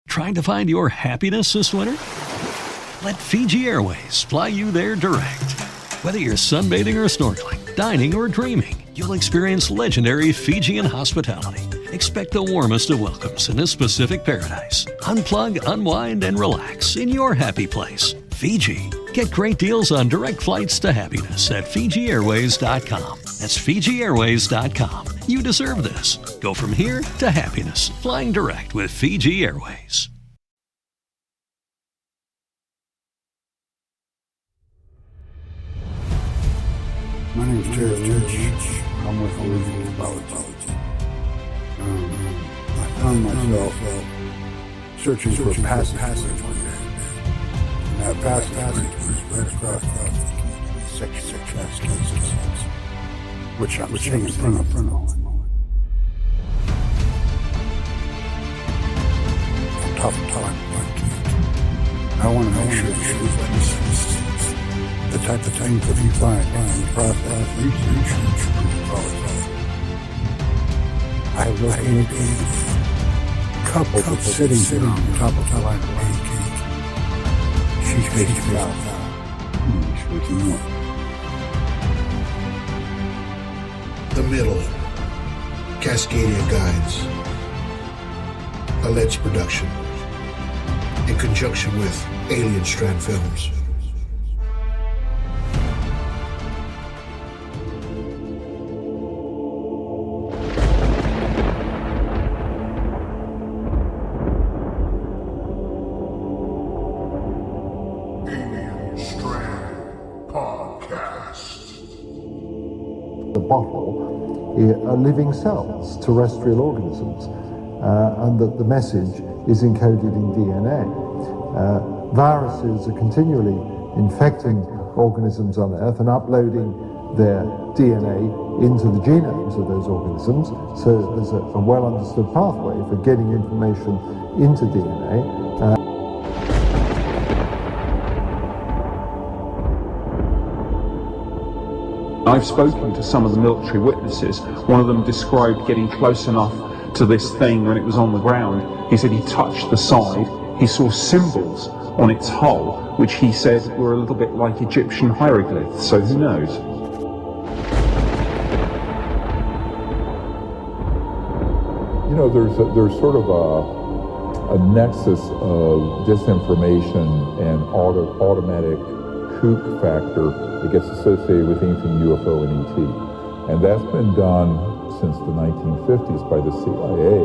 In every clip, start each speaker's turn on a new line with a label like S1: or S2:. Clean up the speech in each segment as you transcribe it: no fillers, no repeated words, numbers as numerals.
S1: Trying to find your happiness this winter? Let Fiji Airways fly you there direct. Whether you're sunbathing or snorkeling, dining or dreaming, you'll experience legendary Fijian hospitality. Expect the warmest of welcomes in this Pacific paradise. Unplug, unwind, and relax in your happy place. Fiji. Get great deals on direct flights to happiness at FijiAirways.com. That's FijiAirways.com. You deserve this. Go from here to happiness. Flying direct with Fiji Airways.
S2: My name is Terry Lynch. I'm with Original Apology. I found myself searching for a passage. And that passage was right across section which I'm sitting in front of. Top. I want to make sure the type of things that you find in the process research. I have located a couple that's sitting here on top of the line. She's facing south. She's facing north.
S3: The Middle, Cascadia Guides, a Let's production, in conjunction with Alien Strand Films.
S4: Bottle are living cells, terrestrial organisms, and that the message is encoded in DNA. Viruses are continually infecting organisms on Earth and uploading their DNA into the genomes of those organisms, so there's a well-understood pathway for getting information into DNA.
S5: I've spoken to some of the military witnesses. One of them described getting close enough to this thing when it was on the ground. He said he touched the side, he saw symbols on its hull, which he said were a little bit like Egyptian hieroglyphs, so who knows?
S6: You know, there's sort of a nexus of disinformation and automatic kook factor that gets associated with anything UFO and ET. And that's been done since the 1950s by the CIA,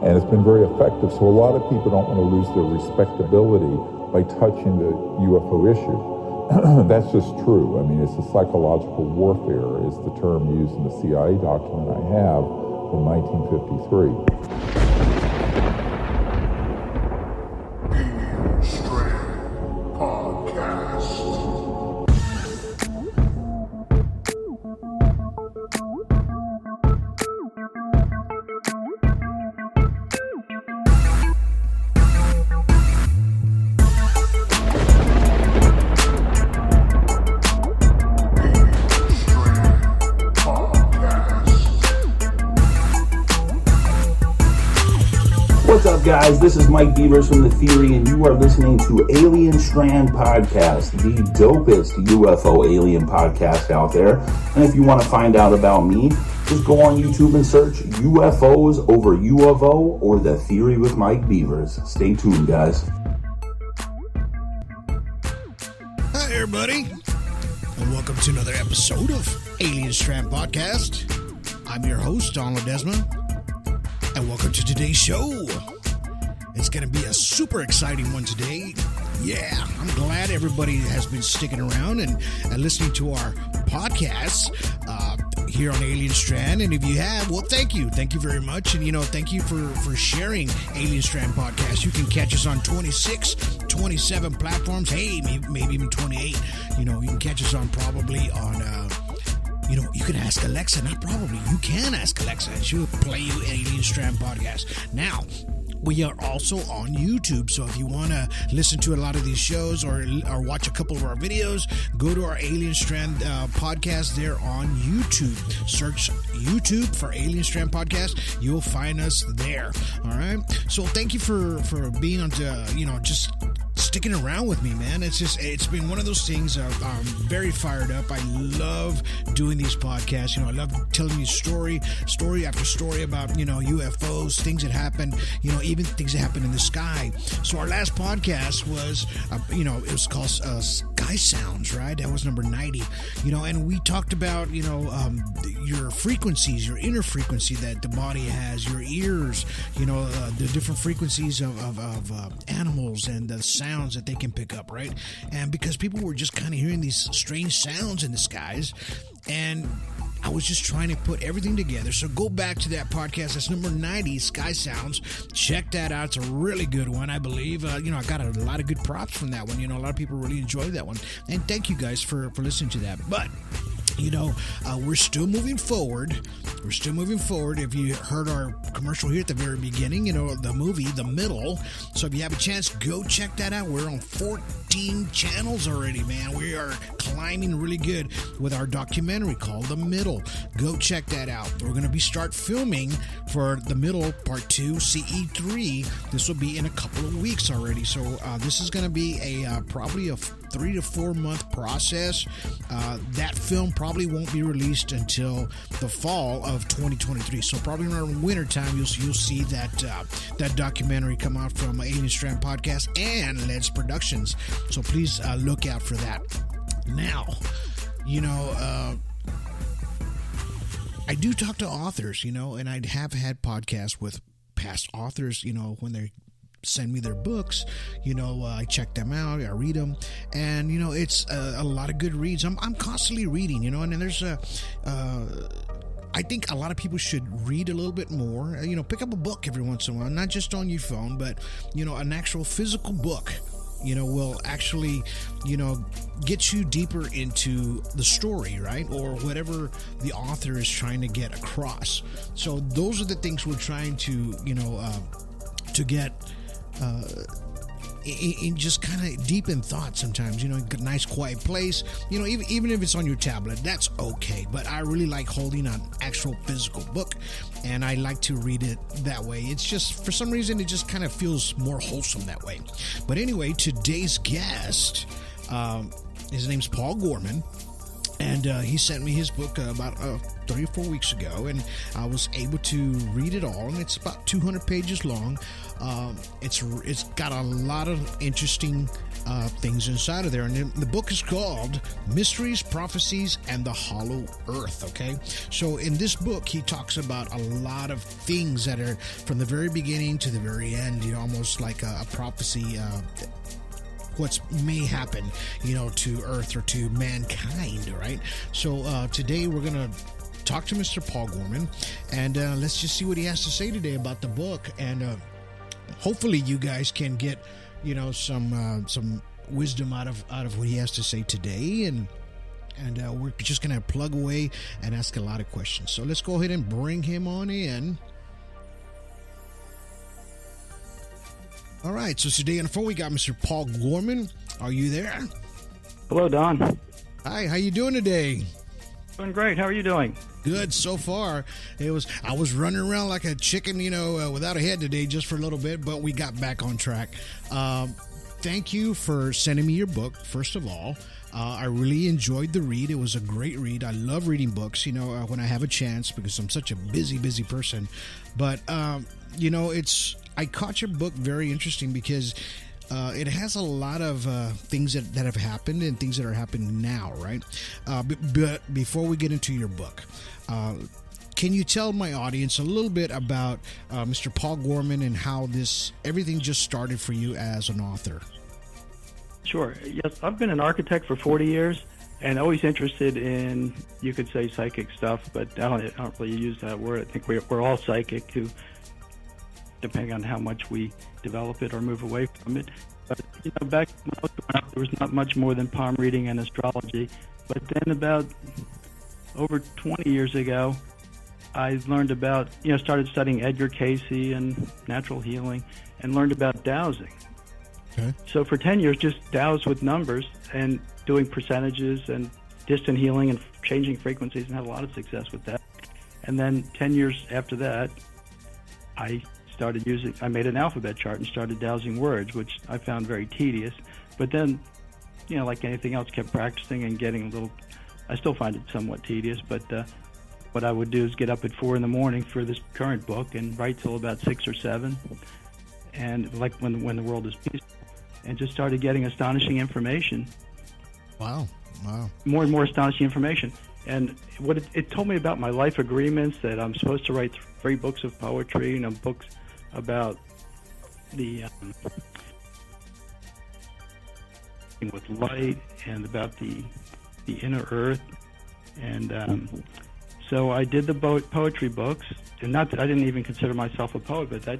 S6: and it's been very effective. So a lot of people don't want to lose their respectability by touching the UFO issue. That's just true. I mean, it's a psychological warfare is the term used in the CIA document I have from 1953.
S7: What's up, guys? This is Mike Beavers from The Theory, and you are listening to Alien Strand Podcast, the dopest UFO alien podcast out there. And if you want to find out about me, just go on YouTube and search UFOs over UFO or The Theory with Mike Beavers. Stay tuned, guys.
S8: Hi, everybody, and welcome to another episode of Alien Strand Podcast. I'm your host, Donald Desmond. And welcome to today's show. It's going to be a super exciting one today. Yeah, I'm glad everybody has been sticking around and listening to our podcasts here on Alien Strand. And if you have, well, thank you. Thank you very much. And, thank you for sharing Alien Strand Podcast. You can catch us on 26, 27 platforms. Hey, maybe even 28. You can catch us on probably on... you can ask Alexa, not probably. You can ask Alexa, and she'll play you Alien Strand Podcast. Now, We are also on YouTube, so if you want to listen to a lot of these shows or watch a couple of our videos, go to our Alien Strand podcast there on YouTube. Search YouTube for Alien Strand podcast. You'll find us there. All right. So thank you for being on, just sticking around with me, man. It's been one of those things. I'm very fired up. I love doing these podcasts. I love telling you story after story about, UFOs, things that happen, even things that happen in the sky. So our last podcast was, it was called Sky Sounds, right? That was number 90, and we talked about, your frequencies, your inner frequency that the body has, your ears, the different frequencies of animals and the sounds that they can pick up, right? And because people were just kind of hearing these strange sounds in the skies, and I was just trying to put everything together. So go back to that podcast. That's number 90, Sky Sounds. Check that out. It's a really good one, I believe. I got a lot of good props from that one. A lot of people really enjoyed that one. And thank you guys for listening to that. But we're still moving forward. If you heard our commercial here at the very beginning, the movie, The Middle. So if you have a chance, go check that out. We're on 14 channels already, man. We are climbing really good with our documentary called The Middle. Go check that out. We're going to start filming for The Middle Part 2, CE3. This will be in a couple of weeks already. So this is going to be probably a 3 to 4 month process. That film probably won't be released until the fall of 2023. So probably around winter time, you'll see that documentary come out from Alien Strand Podcast and Leds Productions. So please look out for that. Now, I do talk to authors, and I have had podcasts with past authors, when they send me their books, I check them out, I read them, and it's a lot of good reads. I'm constantly reading, and then there's I think a lot of people should read a little bit more, pick up a book every once in a while, not just on your phone, but an actual physical book will actually get you deeper into the story, right, or whatever the author is trying to get across. So those are the things we're trying to to get in just kind of deep in thought sometimes, a nice quiet place, even if it's on your tablet, that's okay. But I really like holding an actual physical book, and I like to read it that way. It's just, for some reason, it just kind of feels more wholesome that way. But anyway, today's guest, his name's Paul Gorman, and he sent me his book about 3 or 4 weeks ago, and I was able to read it all, and it's about 200 pages long. It's got a lot of interesting things inside of there, and the book is called Mysteries, Prophecies, and the Hollow Earth. Okay, so in this book he talks about a lot of things that are from the very beginning to the very end, almost like a prophecy, what may happen to Earth or to mankind, right? So today we're gonna talk to Mr. Paul Gorman, and let's just see what he has to say today about the book, and hopefully you guys can get some wisdom out of what he has to say today, and we're just gonna plug away and ask a lot of questions. So let's go ahead and bring him on in. All right, so today on the phone we got Mr. Paul Gorman. Are you there?
S9: Hello, Don.
S8: Hi, how you doing today?
S9: Doing great. How are you doing?
S8: Good so far. I was running around like a chicken, without a head today just for a little bit, but we got back on track. Thank you for sending me your book, first of all. I really enjoyed the read. It was a great read. I love reading books, when I have a chance, because I'm such a busy person. But, I caught your book very interesting because it has a lot of things that have happened and things that are happening now, right? But before we get into your book, can you tell my audience a little bit about Mr. Paul Gorman and how everything just started for you as an author?
S9: Sure. Yes, I've been an architect for 40 years and always interested in, you could say, psychic stuff, but I don't really use that word. I think we're all psychic too, depending on how much we develop it or move away from it. But, back when I was growing up, there was not much more than palm reading and astrology. But then about over 20 years ago, I learned about, started studying Edgar Cayce and natural healing, and learned about dowsing.
S8: Okay.
S9: So for 10 years, just dowsed with numbers and doing percentages and distant healing and changing frequencies, and had a lot of success with that. And then 10 years after that, I made an alphabet chart and started dowsing words, which I found very tedious. But then, like anything else, kept practicing and getting a little, I still find it somewhat tedious, but what I would do is get up at 4 a.m. for this current book and write till about 6 or 7, and like when the world is peaceful, and just started getting astonishing information.
S8: Wow.
S9: More and more astonishing information. And what it told me about my life agreements, that I'm supposed to write 3 books of poetry, books about the with light and about the inner earth. And so I did the poetry books, and I didn't even consider myself a poet, but that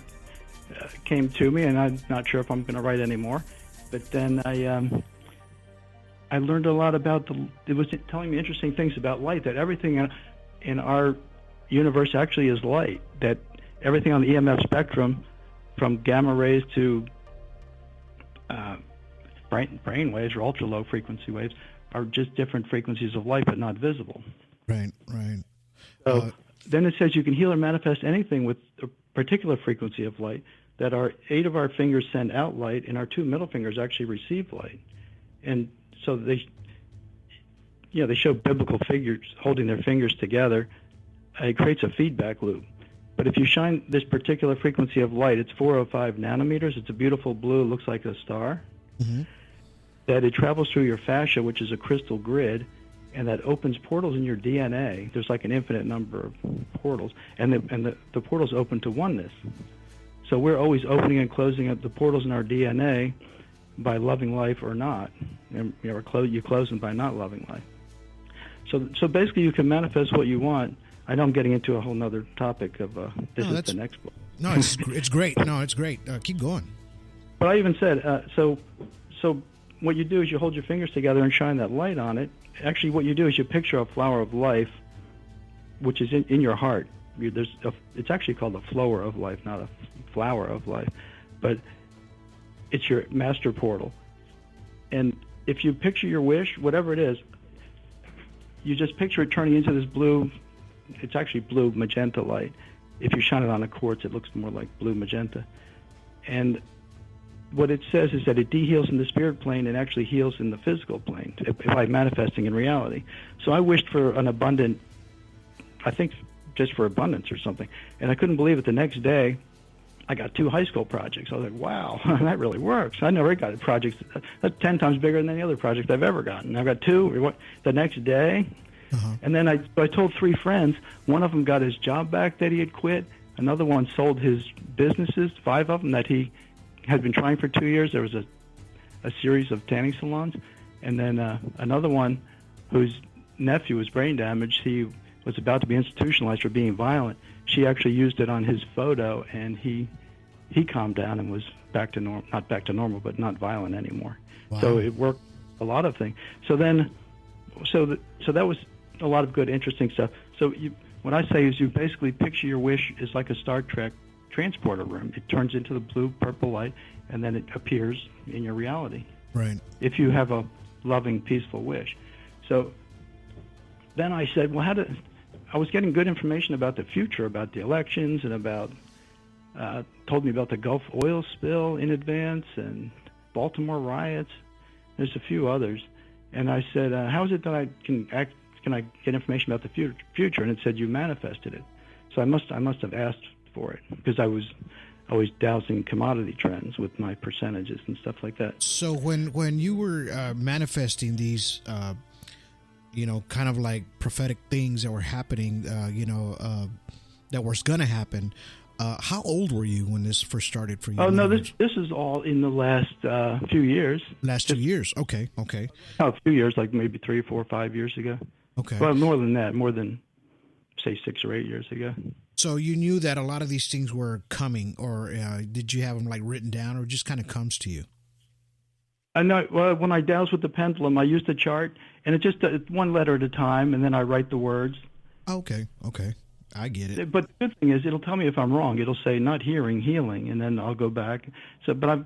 S9: came to me, and I'm not sure if I'm going to write anymore. But then I learned a lot about it was telling me interesting things about light, that everything in our universe actually is light, that everything on the EMF spectrum, from gamma rays to brain waves or ultra low frequency waves, are just different frequencies of light but not visible.
S8: Right.
S9: So then it says you can heal or manifest anything with a particular frequency of light, that our 8 of our fingers send out light and our 2 middle fingers actually receive light. And so they show biblical figures holding their fingers together. It creates a feedback loop. But if you shine this particular frequency of light, it's 405 nanometers. It's a beautiful blue, it looks like a star.
S8: Mm-hmm.
S9: That it travels through your fascia, which is a crystal grid, and that opens portals in your DNA. There's like an infinite number of portals, and the portals open to oneness. So we're always opening and closing up the portals in our DNA by loving life or not, and you close them by not loving life. So basically, you can manifest what you want. I know I'm getting into a whole nother topic of this is the next book.
S8: No, it's great. No, it's great. Keep going.
S9: But I even said so what you do is you hold your fingers together and shine that light on it. Actually, what you do is you picture a flower of life, which is in your heart. It's actually called a flower of life, not a flower of life, but it's your master portal. And if you picture your wish, whatever it is, you just picture it turning into this blue, it's actually blue magenta light. If you shine it on a quartz, it looks more like blue magenta. And what it says is that it de-heals in the spirit plane and actually heals in the physical plane by manifesting in reality. So I wished for an abundant, I think just for abundance or something, and I couldn't believe it. The next day, I got 2 high school projects. I was like, wow, that really works. I never got projects that's 10 times bigger than any other project I've ever gotten. I've got 2 the next day.
S8: Uh-huh.
S9: And then I told 3 friends. One of them got his job back that he had quit. Another one sold his businesses, 5 of them that he had been trying for 2 years. There was a series of tanning salons. And then another one whose nephew was brain damaged. He was about to be institutionalized for being violent. She actually used it on his photo, and he calmed down and was back to normal. Not back to normal, but not violent anymore.
S8: Wow.
S9: So it worked a lot of things. So then, so that was a lot of good, interesting stuff. So what I say is you basically picture your wish as like a Star Trek transporter room. It turns into the blue, purple light, and then it appears in your reality.
S8: Right.
S9: If you have a loving, peaceful wish. So then I said, well, I was getting good information about the future, about the elections, and about told me about the Gulf oil spill in advance and Baltimore riots. There's a few others. And I said, how is it that I can get information about the future? And it said you manifested it. So I must have asked for it, because I was always dowsing commodity trends with my percentages and stuff like that.
S8: So when you were manifesting these, kind of like prophetic things that were happening, that was going to happen, how old were you when this first started for you?
S9: Oh, no, this is all in the last few years.
S8: Last 2 years. Okay.
S9: Oh, a few years, like maybe 3, 4, 5 years ago.
S8: Okay.
S9: Well, more than that, more than, say, 6 or 8 years ago.
S8: So you knew that a lot of these things were coming, or did you have them like written down, or it just kind of comes to you?
S9: I know. Well, when I douse with the pendulum, I use the chart, and it's just one letter at a time, and then I write the words.
S8: Okay.
S10: I get it.
S9: But the good thing is, it'll tell me if I'm wrong. It'll say not hearing, healing, and then I'll go back. So, but I've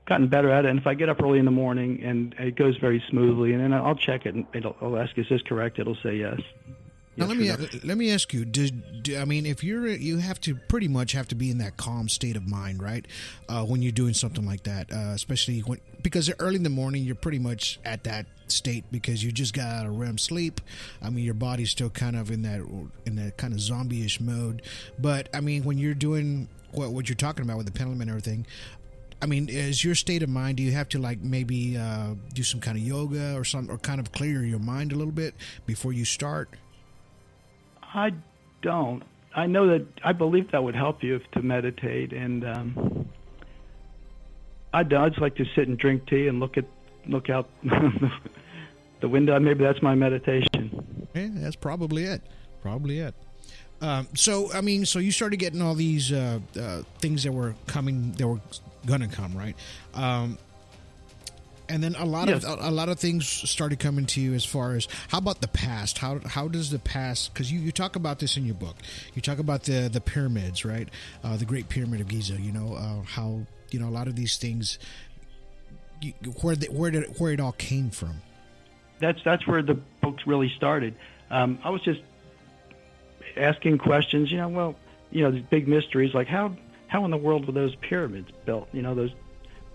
S9: gotten better at it. And if I get up early in the morning and it goes very smoothly, and then I'll check it, and I'll ask, is this correct? It'll say yes.
S10: Now let me ask you. I mean, if you have to pretty much have to be in that calm state of mind, right? When you're doing something like that, especially because early in the morning you're pretty much at that state because you just got out of REM sleep. I mean, your body's still kind of in that kind of zombie-ish mode. But I mean, when you're doing what you're talking about with the pendulum and everything, I mean, is your state of mind? Do you have to like maybe do some kind of yoga or kind of clear your mind a little bit before you start?
S9: I don't. I know that I believe that would help you to meditate, and I just like to sit and drink tea and look out the window. Maybe that's my meditation.
S10: Yeah, that's probably it. So I mean, so you started getting all these things that were gonna come, right? And then a lot of things started coming to you as far as how about the past? How does the past? Because you talk about this in your book. You talk about the pyramids, right? The Great Pyramid of Giza. You know how a lot of these things. Where it all came from.
S9: That's where the book really started. I was just asking questions. These big mysteries like how in the world were those pyramids built? Those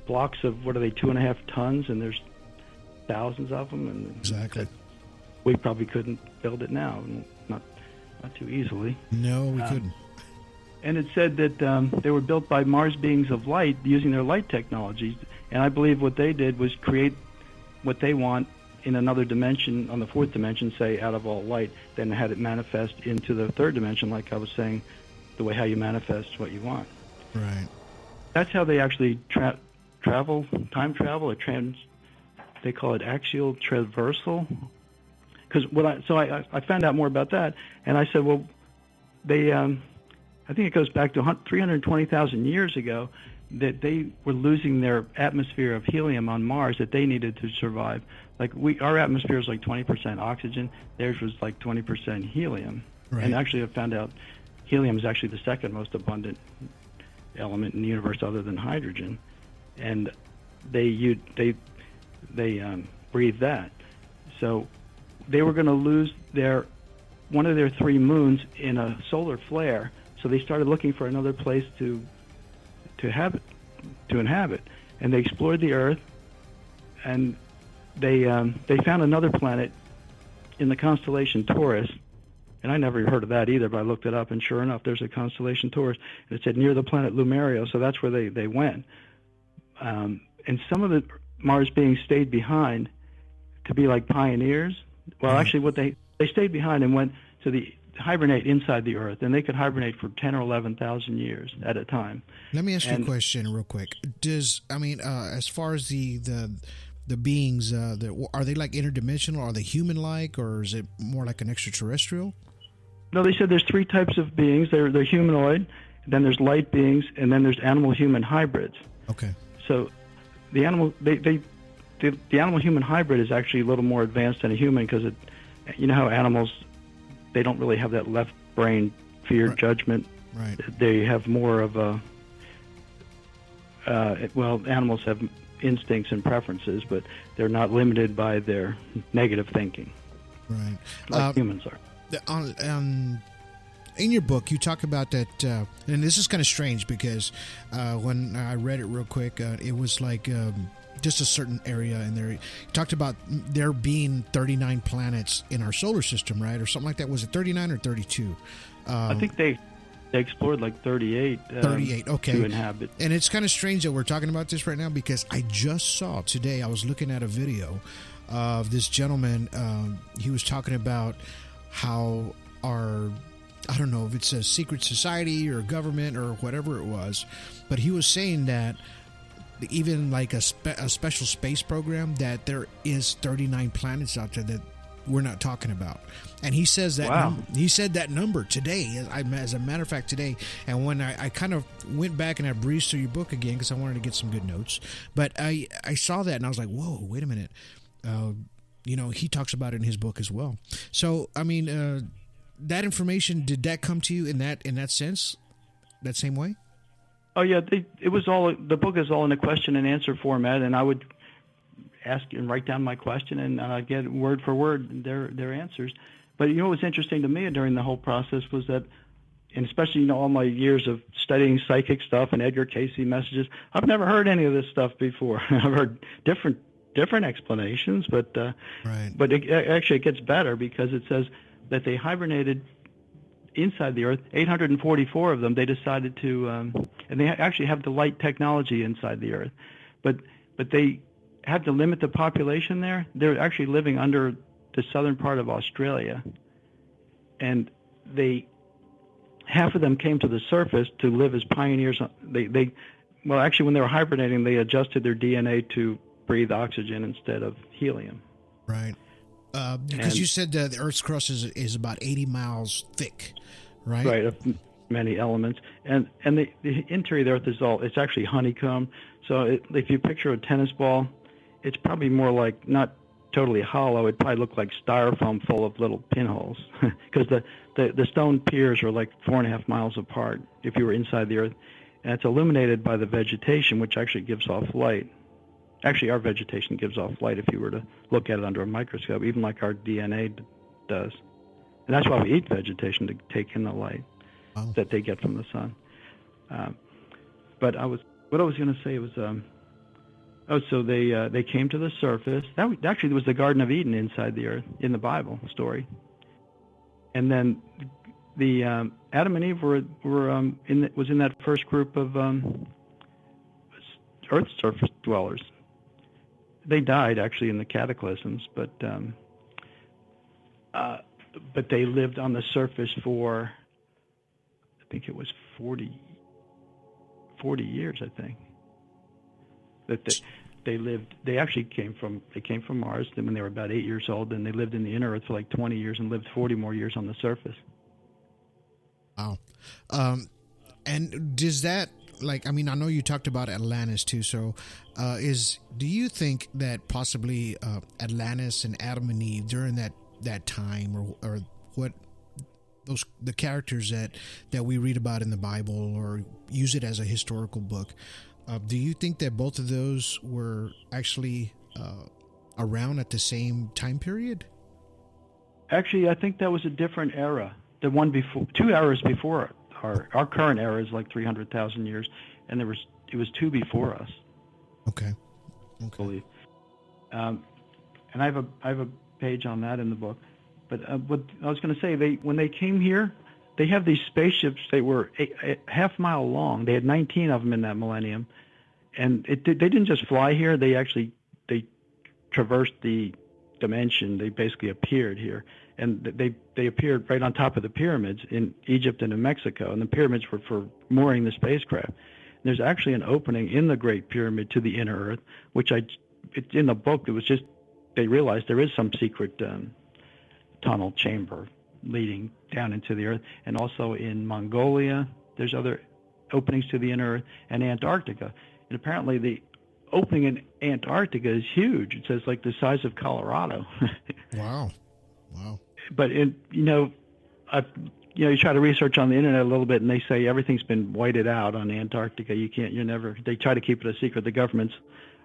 S9: blocks of, what are they, 2.5 tons, and there's thousands of them, and
S10: exactly,
S9: we probably couldn't build it now, not too easily.
S10: No, we couldn't.
S9: And it said that they were built by Mars beings of light using their light technologies, and I believe what they did was create what they want in another dimension, on the fourth dimension, say out of all light, then had it manifest into the third dimension, like I was saying, the way how you manifest what you want.
S10: Right.
S9: That's how they actually time travel, or they call it axial traversal. Because I found out more about that, and I said, well, they, I think it goes back to 320,000 years ago, that they were losing their atmosphere of helium on Mars that they needed to survive. Like our atmosphere is like 20% oxygen, theirs was like 20% helium.
S10: Right.
S9: And actually I found out helium is actually the second most abundant element in the universe other than hydrogen. And they breathe that. So they were going to lose one of their 3 moons in a solar flare. So they started looking for another place to inhabit, and they explored the Earth, and they found another planet in the constellation Taurus. And I never heard of that either, but I looked it up, and sure enough, there's a constellation Taurus, and it said near the planet Lumerio, so that's where they went. And some of the Mars beings stayed behind to be like pioneers. Well, actually, what they stayed behind and went to hibernate inside the Earth, and they could hibernate for 10 or 11,000 years at a time.
S10: Let me ask you a question real quick. As far as the beings, are they like interdimensional? Are they human-like, or is it more like an extraterrestrial?
S9: No, they said there's 3 types of beings. They're humanoid, then there's light beings, and then there's animal-human hybrids.
S10: Okay.
S9: So the animal-human hybrid is actually a little more advanced than a human, because you know how animals, they don't really have that left brain fear, judgment.
S10: Right.
S9: They have more of animals have instincts and preferences, but they're not limited by their negative thinking.
S10: Right.
S9: Like humans are.
S10: In your book, you talk about that, and this is kind of strange because when I read it real quick, it was like just a certain area in there. You talked about there being 39 planets in our solar system, right? Or something like that. Was it 39 or 32?
S9: I think they explored like 38.
S10: 38, okay.
S9: To inhabit.
S10: And it's kind of strange that we're talking about this right now because I just saw today, I was looking at a video of this gentleman. He was talking about how I don't know if it's a secret society or government or whatever it was, but he was saying that even like a special space program, that there is 39 planets out there that we're not talking about. And he says that he said that number today, as a matter of fact, today. And when I kind of went back and I breezed through your book again because I wanted to get some good notes, but I saw that and I was like, whoa, wait a minute. He talks about it in his book as well. So, I mean, that information, did that come to you in that sense, that same way?
S9: Oh yeah, it was all, the book is all in a question and answer format, and I would ask and write down my question, and I'd get word for word their answers. But what was interesting to me during the whole process was that, and especially all my years of studying psychic stuff and Edgar Cayce messages, I've never heard any of this stuff before. I've heard different explanations, but it gets better, because it says that they hibernated inside the Earth. 844 of them, they decided to, and they actually have the light technology inside the Earth, but they had to limit the population there. They're actually living under the southern part of Australia, and half of them came to the surface to live as pioneers. Actually, when they were hibernating, they adjusted their DNA to breathe oxygen instead of helium.
S10: Right. Because you said the Earth's crust is about 80 miles thick, right?
S9: Right, of many elements. And the interior of the Earth it's actually honeycomb. So if you picture a tennis ball, it's probably more like, not totally hollow, it'd probably look like styrofoam full of little pinholes. Because the stone piers are like 4.5 miles apart if you were inside the Earth. And it's illuminated by the vegetation, which actually gives off light. Actually, our vegetation gives off light if you were to look at it under a microscope, even like our DNA does. And that's why we eat vegetation, to take in the light that they get from the sun. What I was going to say was, so they came to the surface. Actually, was the Garden of Eden inside the Earth in the Bible story. And then the Adam and Eve was in that first group of Earth's surface dwellers. They died actually in the cataclysms, but they lived on the surface for, I think it was 40 years, I think. That they lived. They actually came from Mars when they were about 8 years old, and they lived in the inner Earth for like 20 years and lived 40 more years on the surface.
S10: Wow. And does that, I know you talked about Atlantis too. So, do you think that possibly Atlantis and Adam and Eve during that time, or what the characters that we read about in the Bible or use it as a historical book, do you think that both of those were actually around at the same time period?
S9: Actually, I think that was a different era. The one before, 2 eras before our current era is like 300,000 years, and it was two before us.
S10: Okay.
S9: I believe. And I have a page on that in the book. But what I was going to say, when they came here, they have these spaceships. They were a half mile long. They had 19 of them in that millennium, and they didn't just fly here. They traversed the dimension. They basically appeared here, and they appeared right on top of the pyramids in Egypt and in Mexico. And the pyramids were for mooring the spacecraft. There's actually an opening in the Great Pyramid to the inner Earth, which it's in the book. It was just they realized there is some secret tunnel chamber leading down into the Earth, and also in Mongolia there's other openings to the inner Earth, and Antarctica. And apparently the opening in Antarctica is huge. It says like the size of Colorado.
S10: Wow.
S9: But you try to research on the internet a little bit, and they say everything's been whited out on Antarctica. They try to keep it a secret. The governments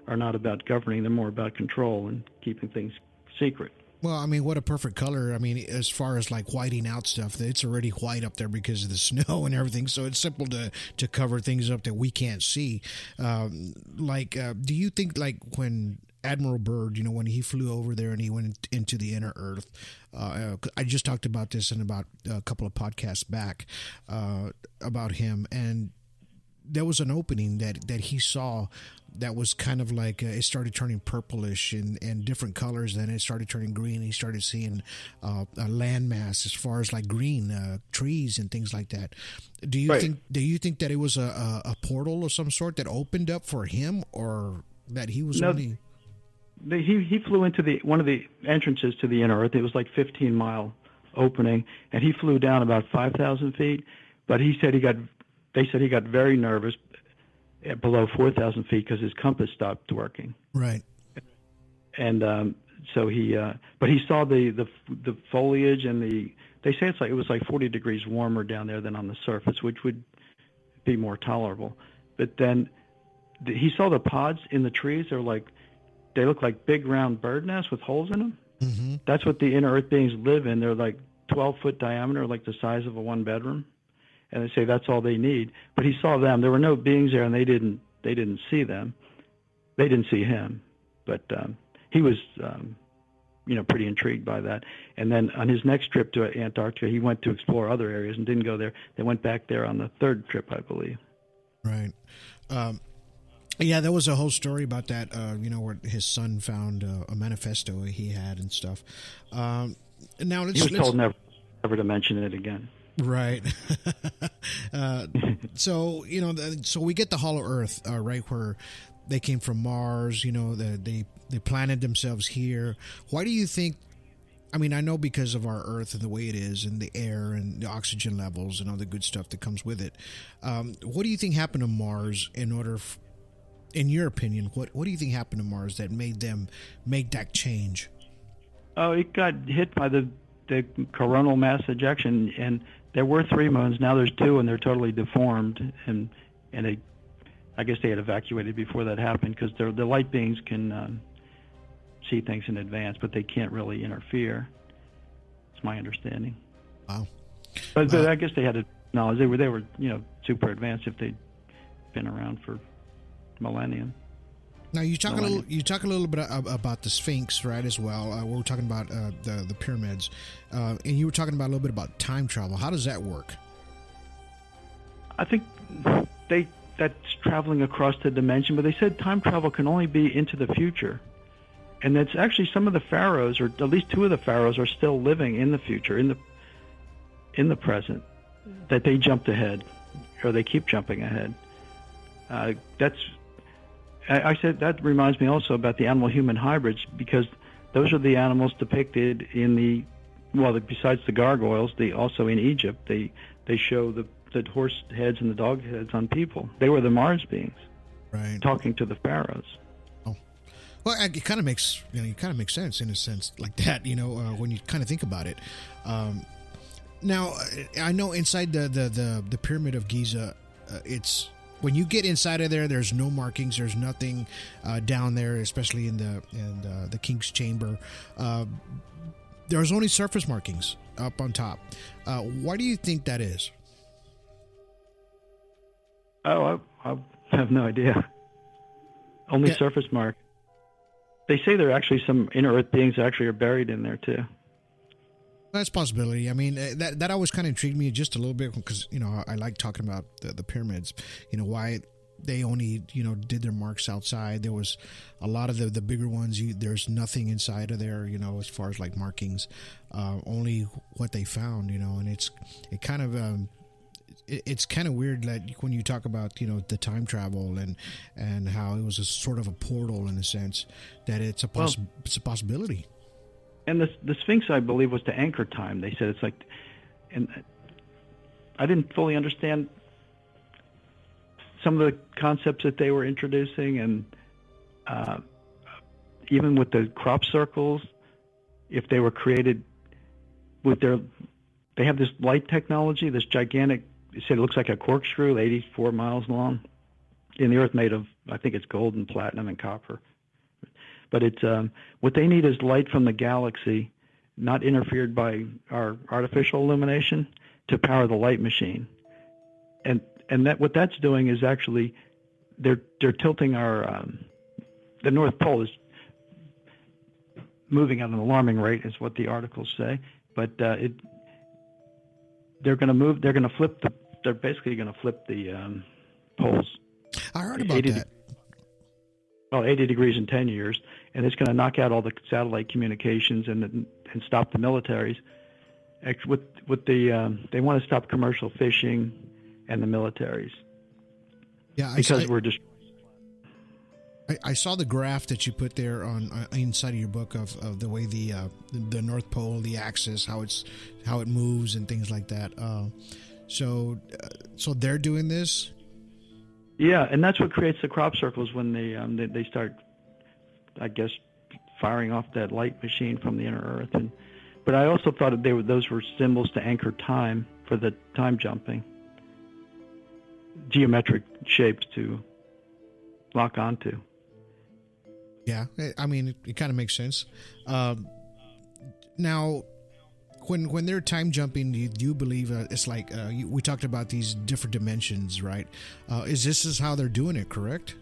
S9: are not about governing; they're more about control and keeping things secret.
S10: Well, what a perfect color. As far as like whiting out stuff, it's already white up there because of the snow and everything. So it's simple to cover things up that we can't see. Do you think when Admiral Byrd, when he flew over there and he went into the inner Earth, I just talked about this in about a couple of podcasts back about him, and there was an opening that he saw that was kind of like it started turning purplish and different colors. Then it started turning green. He started seeing a landmass as far as like green trees and things like that. Do you think that it was a portal of some sort that opened up for him, or that he was only?
S9: He flew into one of the entrances to the inner Earth. It was like 15-mile opening, and he flew down about 5,000 feet. But they said he got very nervous at below 4,000 feet because his compass stopped working.
S10: Right.
S9: And so but he saw the foliage and they say it was like 40 degrees warmer down there than on the surface, which would be more tolerable. But then he saw the pods in the trees. They look like big round bird nests with holes in them.
S10: Mm-hmm.
S9: That's what the inner Earth beings live in. They're like 12-foot diameter, like the size of a one-bedroom. And they say that's all they need. But he saw them. There were no beings there, and they didn't see them. They didn't see him. But he was, pretty intrigued by that. And then on his next trip to Antarctica, he went to explore other areas and didn't go there. They went back there on the third trip, I believe.
S10: Right. Yeah, there was a whole story about that, where his son found a manifesto he had and stuff. Now
S9: he was told never to mention it again.
S10: Right. So we get the Hollow Earth, right, where they came from Mars. They planted themselves here. Why do you think? I mean, I know because of our Earth and the way it is, and the air and the oxygen levels and all the good stuff that comes with it. What do you think happened to Mars in your opinion, what do you think happened to Mars that made them make that change?
S9: Oh, it got hit by the coronal mass ejection, and there were 3 moons. Now there's 2, and they're totally deformed. And I guess they had evacuated before that happened, because the light beings can see things in advance, but they can't really interfere. It's my understanding.
S10: Wow.
S9: But I guess they had knowledge. They were super advanced if they'd been around for millennium.
S10: Now you talk a little bit about the Sphinx, right? As well, we were talking about the pyramids, and you were talking about a little bit about time travel. How does that work?
S9: I think that's traveling across the dimension, but they said time travel can only be into the future, and that's actually some of the pharaohs, or at least 2 of the pharaohs, are still living in the future, in the present. That they jumped ahead, or they keep jumping ahead. I said that reminds me also about the animal-human hybrids, because those are the animals depicted in besides the gargoyles, also in Egypt, they show the horse heads and the dog heads on people. They were the Mars beings,
S10: right,
S9: talking to the pharaohs.
S10: Oh, well, it kind of makes sense in a sense like that, when you kind of think about it. Now, I know inside the Pyramid of Giza, it's. When you get inside of there, there's no markings. There's nothing down there, especially in the King's Chamber. There's only surface markings up on top. Why do you think that is?
S9: Oh, I have no idea. Only surface mark. They say there are actually some inner Earth beings that actually are buried in there too.
S10: That's a possibility. I mean, that always kind of intrigued me just a little bit, because, I like talking about the pyramids, why they only, did their marks outside. There was a lot of the bigger ones. There's nothing inside of there, as far as like markings, only what they found, and it's kind of weird that when you talk about, the time travel and how it was a sort of a portal in a sense, that it's a possibility.
S9: And the Sphinx, I believe, was to anchor time. They said it's like, and I didn't fully understand some of the concepts that they were introducing, and even with the crop circles, if they were created with they have this light technology, this gigantic. They said it looks like a corkscrew, 84 miles long, in the Earth made of, I think it's gold and platinum and copper. But it's what they need is light from the galaxy, not interfered by our artificial illumination, to power the light machine. And that what that's doing is actually they're tilting our the North Pole is moving at an alarming rate, is what the articles say. But they're going to move. They're going to flip the. They're basically going to flip the poles.
S10: I heard about that.
S9: 80 degrees in 10 years, and it's going to knock out all the satellite communications and stop the militaries. With they want to stop commercial fishing and the militaries.
S10: Yeah,
S9: we're just.
S10: I saw the graph that you put there on inside of your book of the way the North Pole, the axis, how it moves and things like that. So they're doing this.
S9: Yeah, and that's what creates the crop circles when they start, I guess, firing off that light machine from the inner Earth. But I also thought that those were symbols to anchor time for the time jumping, geometric shapes to lock onto.
S10: Yeah, I mean, it kind of makes sense. Now, when they're time jumping, do you believe it's like we talked about these different dimensions, right? This is how they're doing it, correct?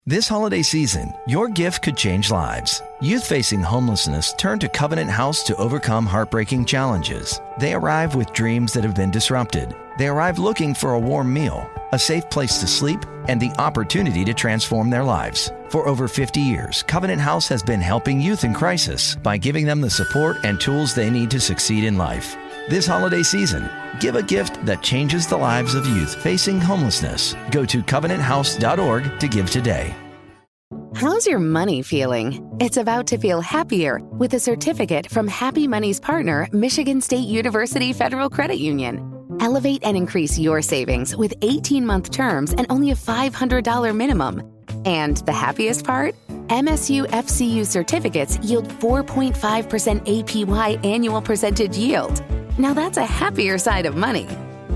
S11: This holiday season, your gift could change lives. Youth facing homelessness turn to Covenant House to overcome heartbreaking challenges. They arrive with dreams that have been disrupted. They arrive looking for a warm meal, a safe place to sleep, and the opportunity to transform their lives. For over 50 years, Covenant House has been helping youth in crisis by giving them the support and tools they need to succeed in life. This holiday season, give a gift that changes the lives of youth facing homelessness. Go to covenanthouse.org to give today.
S12: How's your money feeling? It's about to feel happier with a certificate from Happy Money's partner, Michigan State University Federal Credit Union. Elevate and increase your savings with 18-month terms and only a $500 minimum. And the happiest part? MSU FCU certificates yield 4.5% APY annual percentage yield. Now that's a happier side of money.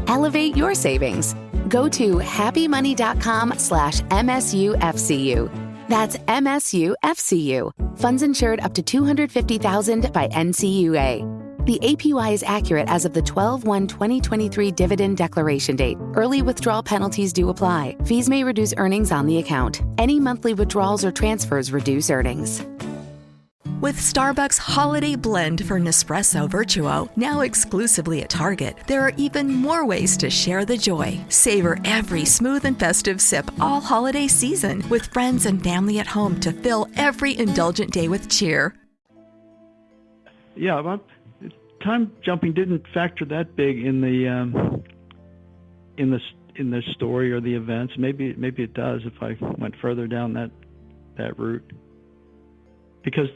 S12: Elevate your savings. Go to happymoney.com/MSUFCU. That's MSUFCU. Funds insured up to $250,000 by NCUA. The APY is accurate as of the 12/1/2023 dividend declaration date. Early withdrawal penalties do apply. Fees may reduce earnings on the account. Any monthly withdrawals or transfers reduce earnings.
S13: With Starbucks Holiday Blend for Nespresso Virtuo, now exclusively at Target, there are even more ways to share the joy. Savor every smooth and festive sip all holiday season with friends and family at home to fill every indulgent day with cheer.
S9: Yeah, well, time jumping didn't factor that big in the story or the events. Maybe it does if I went further down that route, because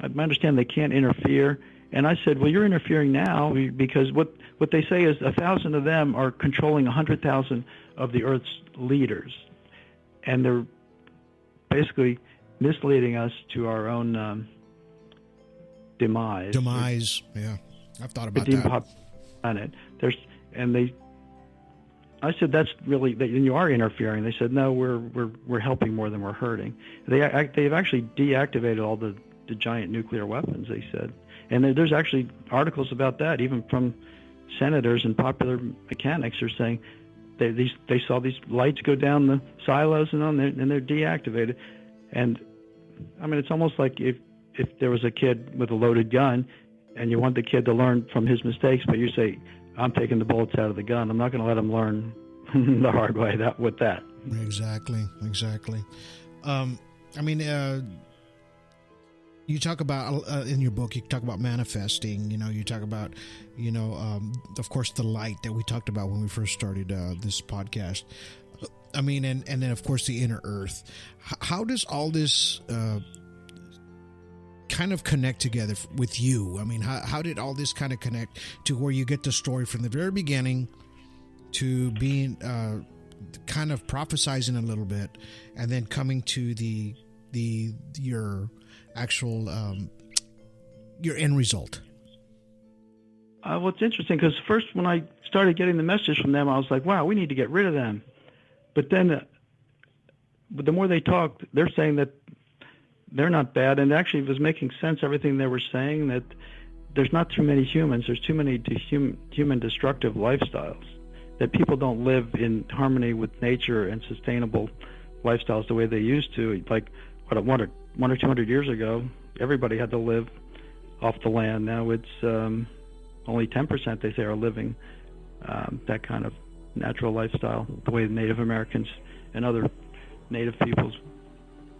S9: I understand they can't interfere. And I said, well, you're interfering now, because what they say is 1,000 of them are controlling 100,000 of the Earth's leaders, and they're basically misleading us to our own demise.
S10: Yeah, I've thought about that.
S9: Planet. I said, that's really, and you are interfering. They said, no, we're helping more than we're hurting. They've actually deactivated all the giant nuclear weapons, they said. And there's actually articles about that, even from senators and popular mechanics are saying they saw these lights go down the silos and they're deactivated. And I mean, it's almost like if there was a kid with a loaded gun and you want the kid to learn from his mistakes, but you say, I'm taking the bullets out of the gun. I'm not going to let him learn the hard way with that.
S10: Exactly. You talk about in your book, you talk about manifesting, you talk about, of course, the light that we talked about when we first started this podcast. I mean, and then, of course, the inner earth. How does all this kind of connect together with you? I mean, how did all this kind of connect to where you get the story from the very beginning to being kind of prophesizing a little bit and then coming to your actual your end result?
S9: Well, it's interesting because first when I started getting the message from them, I was like, wow, we need to get rid of them. But then the more they talked, they're saying that they're not bad, and actually it was making sense, everything they were saying, that there's not too many humans, there's too many human destructive lifestyles, that people don't live in harmony with nature and sustainable lifestyles the way they used to. Like one or 200 years ago, everybody had to live off the land. Now it's only 10%, they say, are living that kind of natural lifestyle, the way the Native Americans and other native peoples.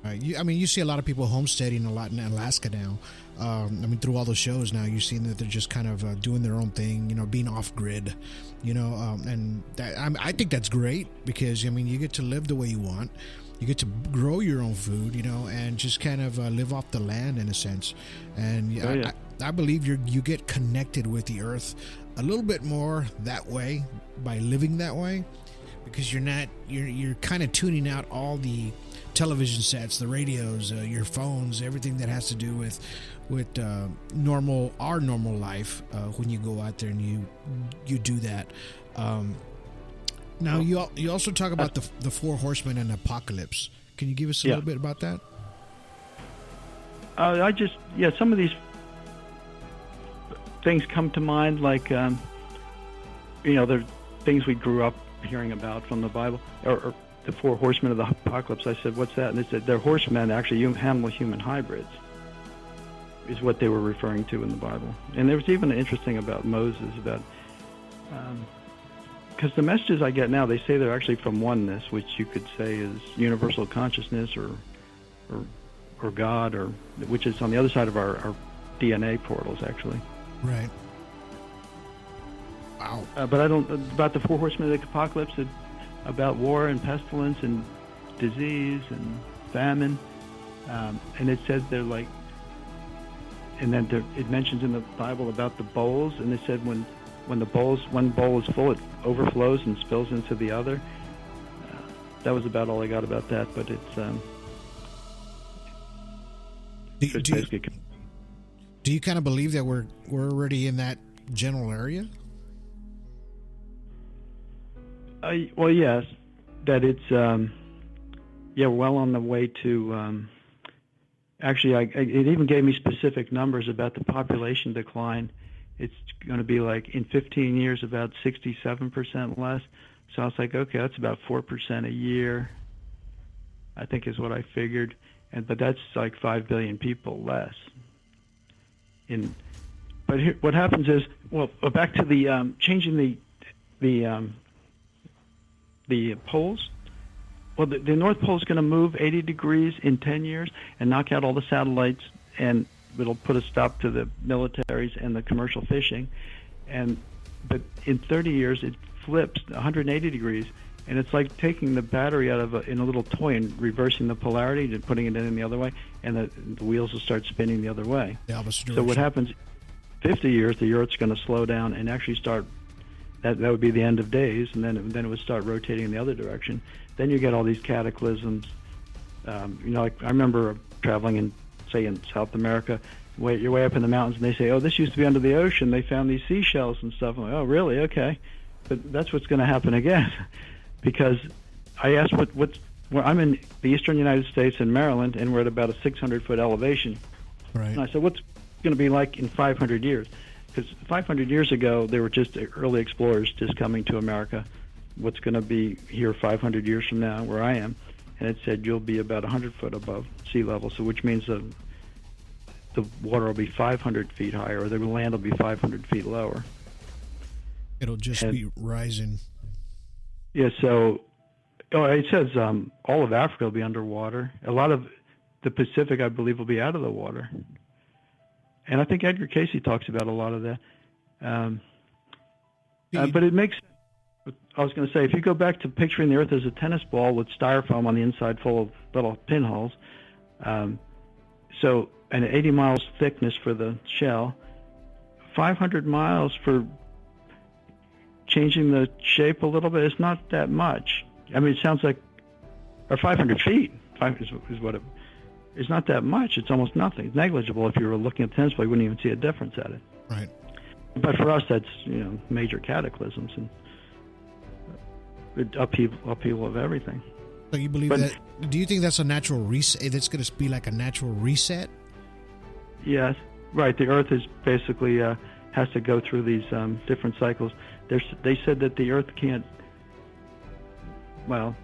S10: Right. You see a lot of people homesteading a lot in Alaska now. Through all the shows now, you've seen that they're just kind of doing their own thing, being off grid, and I think that's great because, you get to live the way you want. You get to grow your own food, and just kind of live off the land in a sense. And I believe you get connected with the earth a little bit more that way by living that way, because you're kind of tuning out all the television sets, the radios, your phones, everything that has to do with our normal life. When you go out there and you do that. Now you also talk about the four horsemen and apocalypse. Can you give us a little bit about that?
S9: Some of these things come to mind, like they're things we grew up hearing about from the Bible, or the four horsemen of the apocalypse. I said, "What's that?" And they said they're horsemen, actually animal-human hybrids, is what they were referring to in the Bible. And there was even interesting about Moses, about because the messages I get now, they say they're actually from oneness, which you could say is universal consciousness or God, or which is on the other side of our DNA portals, actually.
S10: Right. Wow.
S9: But I don't about the four horsemen of the apocalypse, about war and pestilence and disease and famine, and it says they're like, and then it mentions in the Bible about the bowls, and they said when one bowl is full, it overflows and spills into the other. That was about all I got about that, but it's
S10: do you kind of believe that we're already in that general area?
S9: Well, yes, that it's well on the way to. Actually, it even gave me specific numbers about the population decline. It's going to be like in 15 years about 67% less. So I was like, okay, that's about 4% a year, I think is what I figured. But that's like 5 billion people less. But here, what happens is, back to the changing the poles. Well, the North Pole is going to move 80 degrees in 10 years and knock out all the satellites, and it'll put a stop to the militaries and the commercial fishing. But in 30 years, it flips 180 degrees, and it's like taking the battery out of in a little toy and reversing the polarity and putting it in the other way, and the wheels will start spinning the other way.
S10: The opposite direction.
S9: So what happens? 50 years, the Earth's going to slow down and actually start. That would be the end of days, and then it would start rotating in the other direction. Then you get all these cataclysms. Like I remember traveling in South America. You're way up in the mountains, and they say, "Oh, this used to be under the ocean. They found these seashells and stuff." I'm like, "Oh, really? Okay." But that's what's going to happen again, because I asked I'm in the eastern United States in Maryland, and we're at about a 600-foot elevation.
S10: Right.
S9: And I said, "What's going to be like in 500 years?" Because 500 years ago, they were just early explorers just coming to America. What's going to be here 500 years from now, where I am? And it said you'll be about 100 foot above sea level, so which means the water will be 500 feet higher, or the land will be 500 feet lower.
S10: It'll just be rising.
S9: Yeah, so it says all of Africa will be underwater. A lot of the Pacific, I believe, will be out of the water. And I think Edgar Casey talks about a lot of that. But it makes... I was going to say, if you go back to picturing the Earth as a tennis ball with styrofoam on the inside full of little pinholes, and 80 miles thickness for the shell, 500 miles for changing the shape a little bit, it's not that much. I mean, it sounds like... Or 500 feet is what it... It's not that much. It's almost nothing. It's negligible. If you were looking at the tennis ball, you wouldn't even see a difference at it.
S10: Right.
S9: But for us, that's major cataclysms and upheaval of everything.
S10: So you believe that? Do you think that's a natural reset? That's going to be like a natural reset?
S9: Yes, right. The Earth is basically has to go through these different cycles. They said that the Earth can't. Well,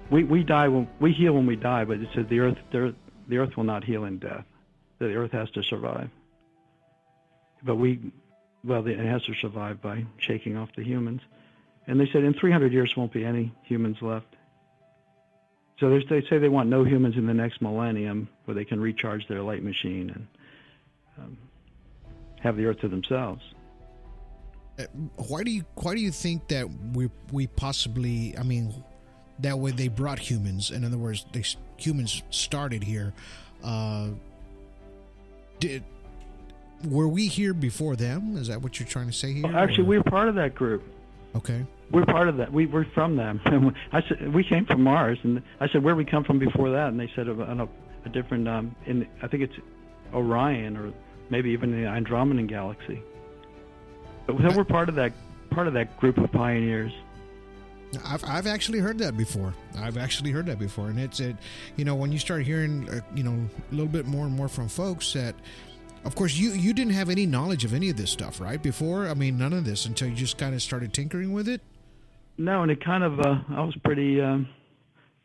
S9: we die when we heal when we die, but it says the Earth will not heal in death. The Earth has to survive. But it has to survive by shaking off the humans. And they said in 300 years won't be any humans left. So they say they want no humans in the next millennium, where they can recharge their light machine and have the Earth to themselves.
S10: Why do you think that we possibly? I mean, that way they brought humans. In other words, humans started here.
S9: Were
S10: we here before them? Is that what you're trying to say here?
S9: Well, actually, we were part of that group.
S10: Okay.
S9: we're part of that. We're from them. I said we came from Mars, and I said where we come from before that, and they said on a different. I think it's Orion, or maybe even the Andromedan galaxy. But so we're part of that group of pioneers.
S10: I've actually heard that before. And it's when you start hearing a little bit more and more from folks that. Of course, you didn't have any knowledge of any of this stuff, right? Before, I mean, none of this until you just kind of started tinkering with it.
S9: No, and it kind of I was pretty I don't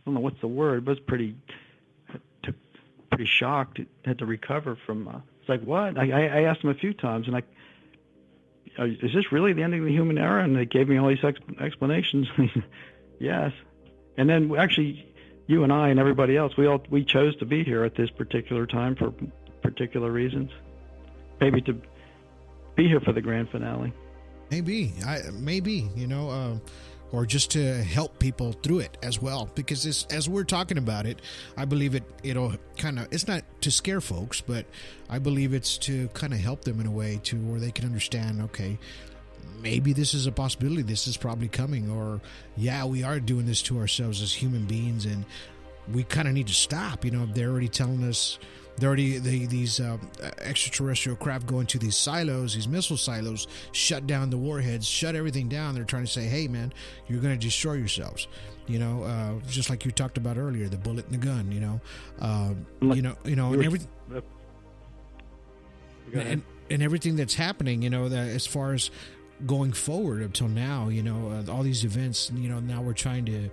S9: know what's the word, but pretty shocked. Had to recover from. It's like what? I asked them a few times, and is this really the ending of the human era? And they gave me all these explanations. Yes, and then actually, you and I and everybody else, we chose to be here at this particular time for particular reasons. Maybe to be here for the grand finale.
S10: Maybe, or just to help people through it as well. Because as we're talking about it, I believe it'll kind of, it's not to scare folks, but I believe it's to kind of help them in a way to where they can understand, okay, maybe this is a possibility. This is probably coming, or yeah, we are doing this to ourselves as human beings, and we kind of need to stop. They're already telling us. These extraterrestrial craft go into these silos, these missile silos, shut down the warheads, shut everything down. They're trying to say, hey, man, you're going to destroy yourselves. Just like you talked about earlier, the bullet and the gun, and everything. And everything that's happening, that as far as going forward up till now, all these events, now we're trying to,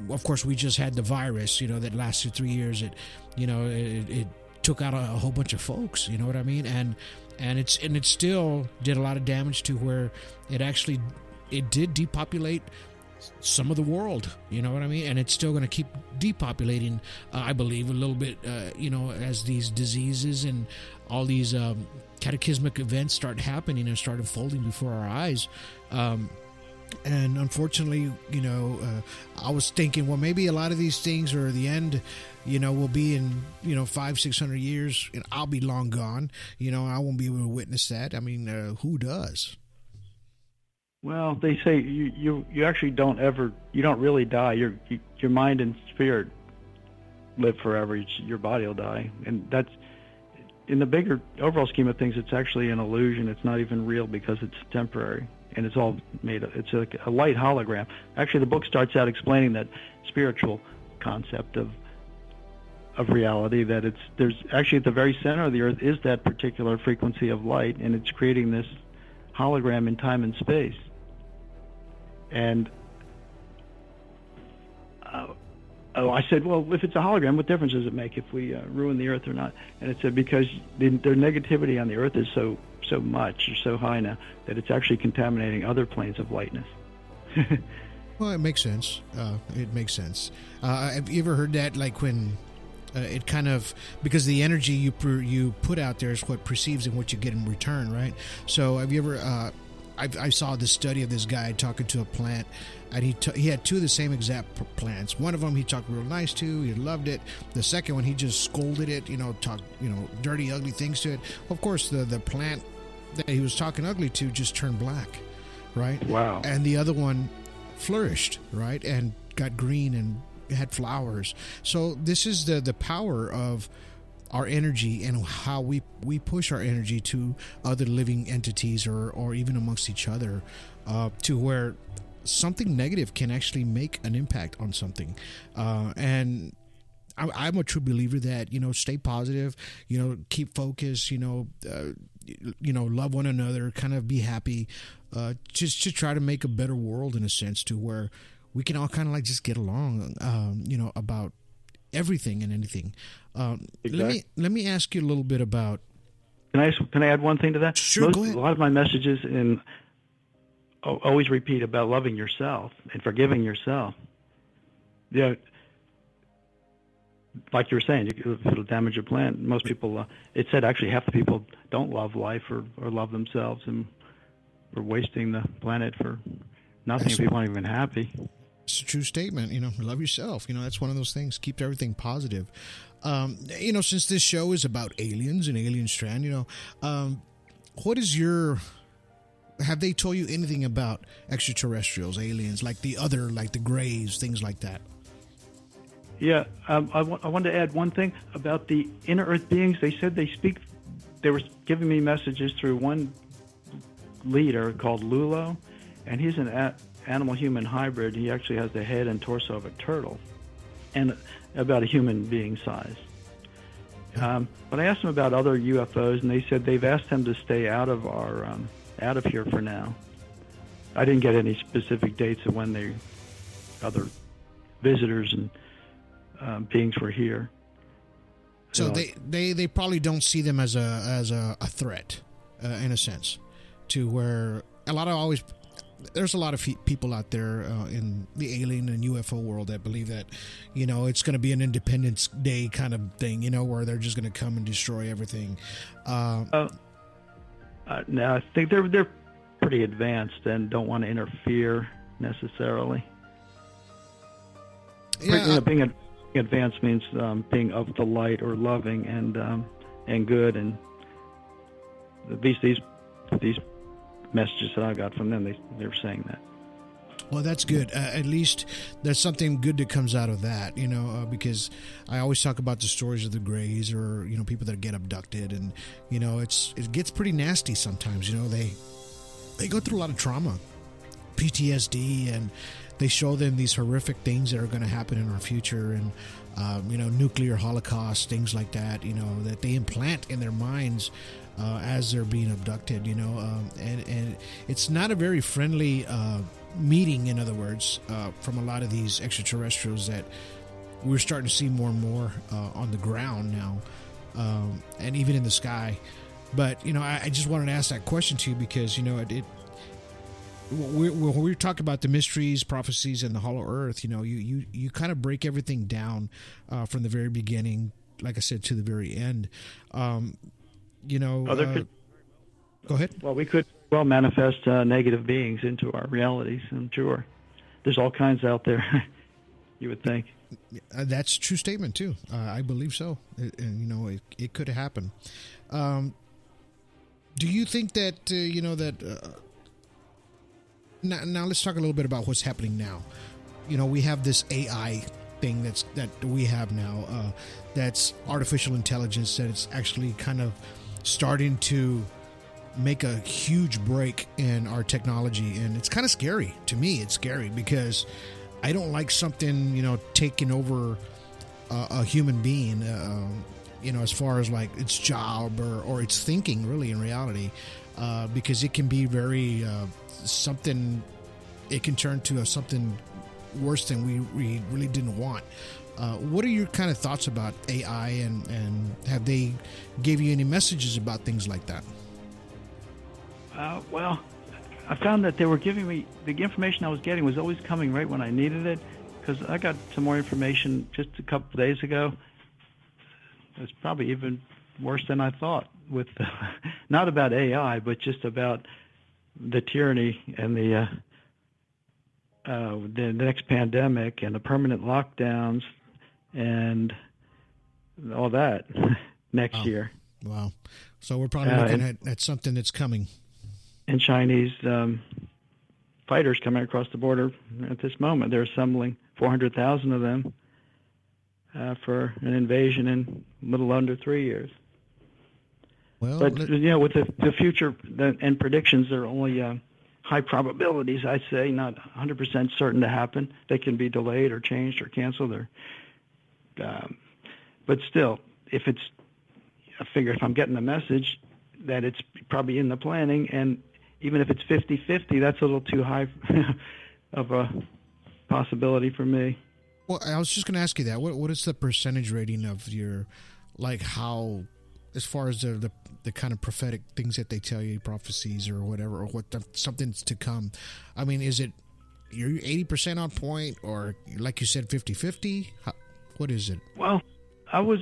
S10: of course, we just had the virus, that lasted 3 years. It took out a whole bunch of folks, you know what I mean? And it still did a lot of damage to where it did depopulate some of the world, you know what I mean? And it's still going to keep depopulating, I believe, a little bit, as these diseases and all these cataclysmic events start happening and start unfolding before our eyes. And unfortunately, I was thinking, well, maybe a lot of these things are the end, will be in, 500-600 years, and I'll be long gone. I won't be able to witness that. I mean, who does?
S9: Well, they say you actually don't really die. Your mind and spirit live forever. Your body will die, and that's in the bigger overall scheme of things. It's actually an illusion. It's not even real because it's temporary, and it's all made. It's like a light hologram. Actually, the book starts out explaining that spiritual concept of reality. That there's actually at the very center of the earth is that particular frequency of light, and it's creating this hologram in time and space. And I said, well, if it's a hologram, what difference does it make if we ruin the Earth or not? And it said because their negativity on the Earth is so much, or so high now, that it's actually contaminating other planes of lightness.
S10: Well, it makes sense. Have you ever heard that, like when it kind of, because the energy you put out there is what perceives and what you get in return, right? So have you ever... I saw this study of this guy talking to a plant, and he had two of the same exact plants. One of them he talked real nice to, he loved it. The second one he just scolded it, talked dirty, ugly things to it. Of course, the plant that he was talking ugly to just turned black, right?
S9: Wow.
S10: And the other one flourished, right, and got green and had flowers. So this is the power of our energy and how we push our energy to other living entities or even amongst each other, to where something negative can actually make an impact on something. And I'm a true believer that, stay positive, keep focused, love one another, kind of be happy, just to try to make a better world in a sense, to where we can all kind of like just get along, about everything and anything.
S9: Exactly.
S10: Let me ask you a little bit about.
S9: Can I add one thing to that?
S10: Sure, go ahead.
S9: A lot of my messages always repeat about loving yourself and forgiving yourself. Yeah, like you were saying, it'll damage a plant. Most people, it said actually half the people don't love life or love themselves, and we're wasting the planet for nothing if people aren't even happy.
S10: It's a true statement. Love yourself. That's one of those things. Keep everything positive. Since this show is about aliens and Alien Strand, what is your have they told you anything about extraterrestrials, aliens, like the grays, things like that?
S9: Yeah, I wanted to add one thing about the inner Earth beings. They said they were giving me messages through one leader called Lulo, and he's an animal-human hybrid. He actually has the head and torso of a turtle and about a human being size. But I asked them about other UFOs, and they said they've asked them to stay out of here for now. I didn't get any specific dates of when other visitors and beings were here.
S10: So they probably don't see them as a threat, in a sense, to where there's a lot of people out there in the alien and UFO world that believe that, it's going to be an Independence Day kind of thing, where they're just going to come and destroy everything.
S9: No, I think they're pretty advanced and don't want to interfere necessarily.
S10: Yeah,
S9: being advanced means being of the light or loving and good, and at least these messages that I got from them, they were saying that.
S10: Well, that's good. At least there's something good that comes out of that, because I always talk about the stories of the Greys or, people that get abducted, and, it gets pretty nasty sometimes. They go through a lot of trauma, PTSD, and they show them these horrific things that are going to happen in our future, and, nuclear holocaust, things like that, that they implant in their minds as they're being abducted, and it's not a very friendly meeting, in other words, from a lot of these extraterrestrials that we're starting to see more and more on the ground now, and even in the sky. But, I just wanted to ask that question to you because, when we talk about the mysteries, prophecies, and the hollow earth, you kind of break everything down from the very beginning, like I said, to the very end. Go ahead.
S9: Well, we could manifest negative beings into our realities, I'm sure. There's all kinds out there, you would think.
S10: That's a true statement, too. I believe so. It could happen. Do you think that, now let's talk a little bit about what's happening now. We have this AI thing that we have now, that's artificial intelligence, that it's actually kind of starting to make a huge break in our technology, and it's kind of scary. To me, it's scary because I don't like something taking over a human being, as far as like its job or its thinking, really, in reality, because it can be very something. It can turn to something worse than we really didn't want. What are your kind of thoughts about AI, and have they gave you any messages about things like that?
S9: Well, I found that they were giving me, the information I was getting was always coming right when I needed it, because I got some more information just a couple of days ago. It's probably even worse than I thought, with not about AI, but just about the tyranny and the next pandemic and the permanent lockdowns and all that next year.
S10: Wow. So we're probably looking at something that's coming.
S9: And Chinese fighters coming across the border at this moment. They're assembling 400,000 of them for an invasion in a little under 3 years.
S10: Well,
S9: but, with the future and predictions, they're only high probabilities, I'd say, not 100% certain to happen. They can be delayed or changed or canceled. But still, I figure if I'm getting the message that it's probably in the planning, and even if it's 50-50, that's a little too high of a possibility for me.
S10: Well, I was just going to ask you that. What is the percentage rating of your, like, how, as far as the kind of prophetic things that they tell you, prophecies or whatever, or something's to come? I mean, is it you're 80% on point, or like you said, 50-50? What is it?
S9: Well, I was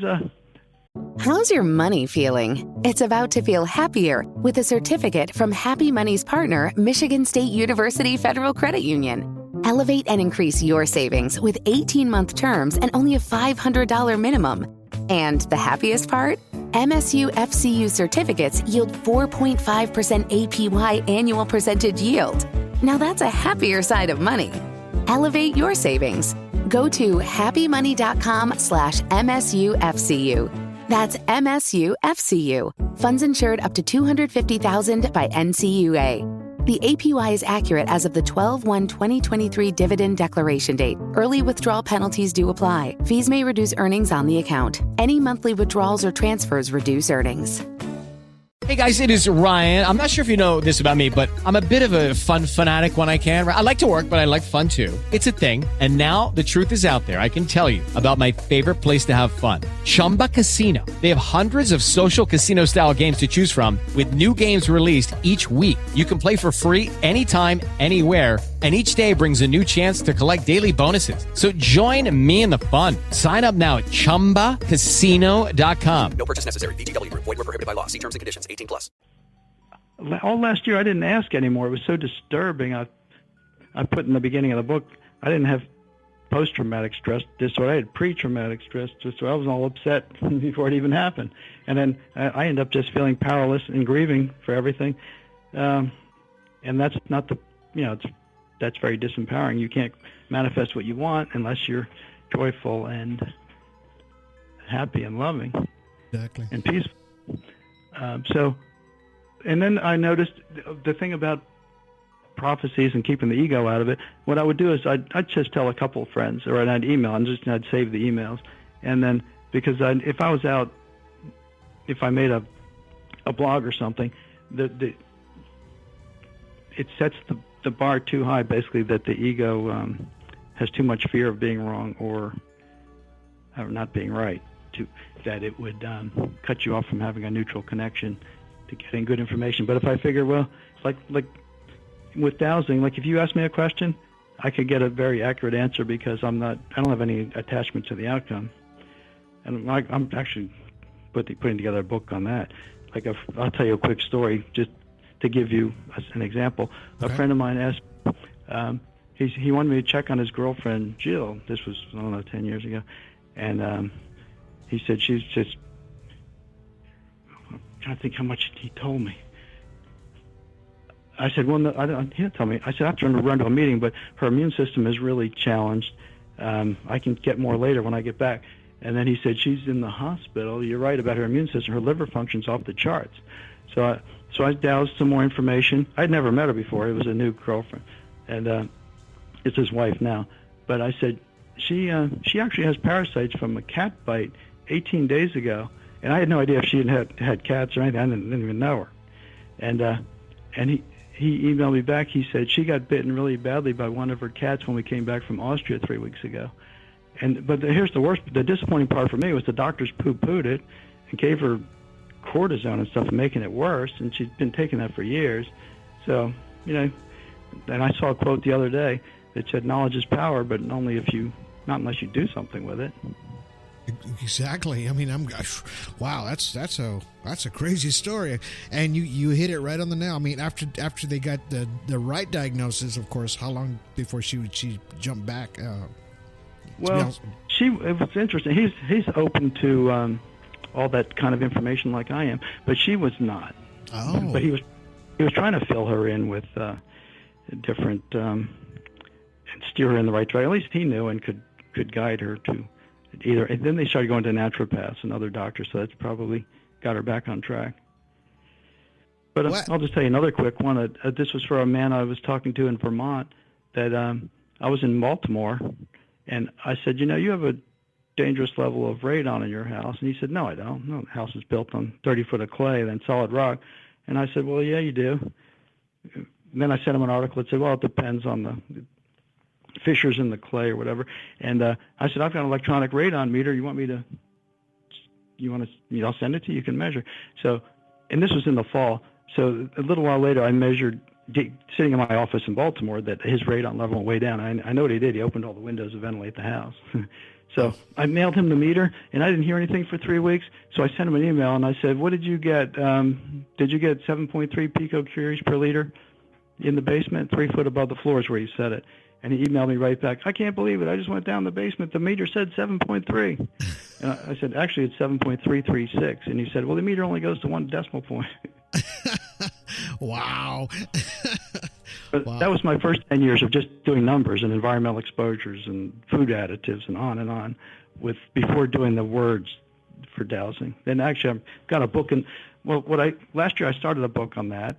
S12: How's your money feeling? It's about to feel happier with a certificate from Happy Money's partner, Michigan State University Federal Credit Union. Elevate and increase your savings with 18-month terms and only a $500 minimum. And the happiest part? MSU FCU certificates yield 4.5% APY annual percentage yield. Now that's a happier side of money. Elevate your savings. Go to happymoney.com/MSUFCU. That's MSUFCU. Funds insured up to $250,000 by NCUA. The APY is accurate as of the 12/1/2023 dividend declaration date. Early withdrawal penalties do apply. Fees may reduce earnings on the account. Any monthly withdrawals or transfers reduce earnings.
S14: Hey guys, it is Ryan. I'm not sure if you know this about me, but I'm a bit of a fun fanatic when I can. I like to work, but I like fun too. It's a thing. And now the truth is out there. I can tell you about my favorite place to have fun. Chumba Casino. They have hundreds of social casino style games to choose from with new games released each week. You can play for free anytime, anywhere. And each day brings a new chance to collect daily bonuses. So join me in the fun. Sign up now at ChumbaCasino.com.
S15: No purchase necessary. VGW Group. Void where prohibited by law. See terms and conditions. 18+.
S9: All last year, I didn't ask anymore. It was so disturbing. I put in the beginning of the book, I didn't have post-traumatic stress disorder. I had pre-traumatic stress disorder. I was all upset before it even happened. And then I ended up just feeling powerless and grieving for everything. And that's not the, that's very disempowering. You can't manifest what you want unless you're joyful and happy and loving.
S10: Exactly.
S9: And peaceful. And then I noticed the thing about prophecies and keeping the ego out of it. What I would do is I'd just tell a couple of friends, or I'd email, and I'd save the emails. And then because if I made a blog or something, it sets the bar too high, basically, that the ego has too much fear of being wrong or not being right, that it would cut you off from having a neutral connection to getting good information. But if I figure, well, like with dowsing, like if you ask me a question, I could get a very accurate answer because I don't have any attachment to the outcome. And I'm actually putting together a book on that. Like I'll tell you a quick story just to give you an example. Okay. A friend of mine asked, he wanted me to check on his girlfriend, Jill. This was, 10 years ago. And he said she's just, I'm trying to think how much he told me. I said, well, no, he didn't tell me. I said, I have to run to a meeting, but her immune system is really challenged. I can get more later when I get back. And then he said, she's in the hospital. You're right about her immune system. Her liver function's off the charts. So I dowsed some more information. I'd never met her before. It was a new girlfriend. And it's his wife now. But I said, she actually has parasites from a cat bite 18 days ago. And I had no idea if she had cats or anything. I didn't even know her. And he emailed me back. He said she got bitten really badly by one of her cats when we came back from Austria 3 weeks ago. But here's the worst. The disappointing part for me was the doctors poo-pooed it and gave her cortisone and stuff, making it worse. And she's been taking that for years. So, and I saw a quote the other day that said, "Knowledge is power, but not unless you do something with it."
S10: Exactly. I mean, wow, that's a crazy story, and you hit it right on the nail. I mean, after they got the right diagnosis, of course, how long before she jumped back?
S9: Well, it was interesting. He's open to all that kind of information like I am, but she was not.
S10: Oh.
S9: But he was trying to fill her in with different and steer her in the right direction. At least he knew and could guide her to either. And then they started going to naturopaths and other doctors, so that's probably got her back on track. But I'll just tell you another quick one. This was for a man I was talking to in Vermont. That I was in Baltimore, and I said, you have a dangerous level of radon in your house. And he said, no, I don't. No, the house is built on 30 foot of clay, then solid rock. And I said, well, yeah, you do. And then I sent him an article that said, well, it depends on the fissures in the clay or whatever. And I said, I've got an electronic radon meter. I'll send it to you. You can measure. So, and this was in the fall. So a little while later, I measured, sitting in my office in Baltimore, that his radon level went way down. I know what he did. He opened all the windows to ventilate the house. So I mailed him the meter, and I didn't hear anything for 3 weeks. So I sent him an email, and I said, what did you get? Did you get 7.3 picocuries per liter in the basement, 3 foot above the floor is where you set it? And he emailed me right back, I can't believe it. I just went down the basement. The meter said 7.3. And I said, actually, it's 7.336. And he said, well, the meter only goes to 1 decimal point.
S10: Wow.
S9: But
S10: Wow.
S9: that was my first 10 years of just doing numbers and environmental exposures and food additives and on before doing the words for dowsing. Then actually I've got a book last year I started a book on that.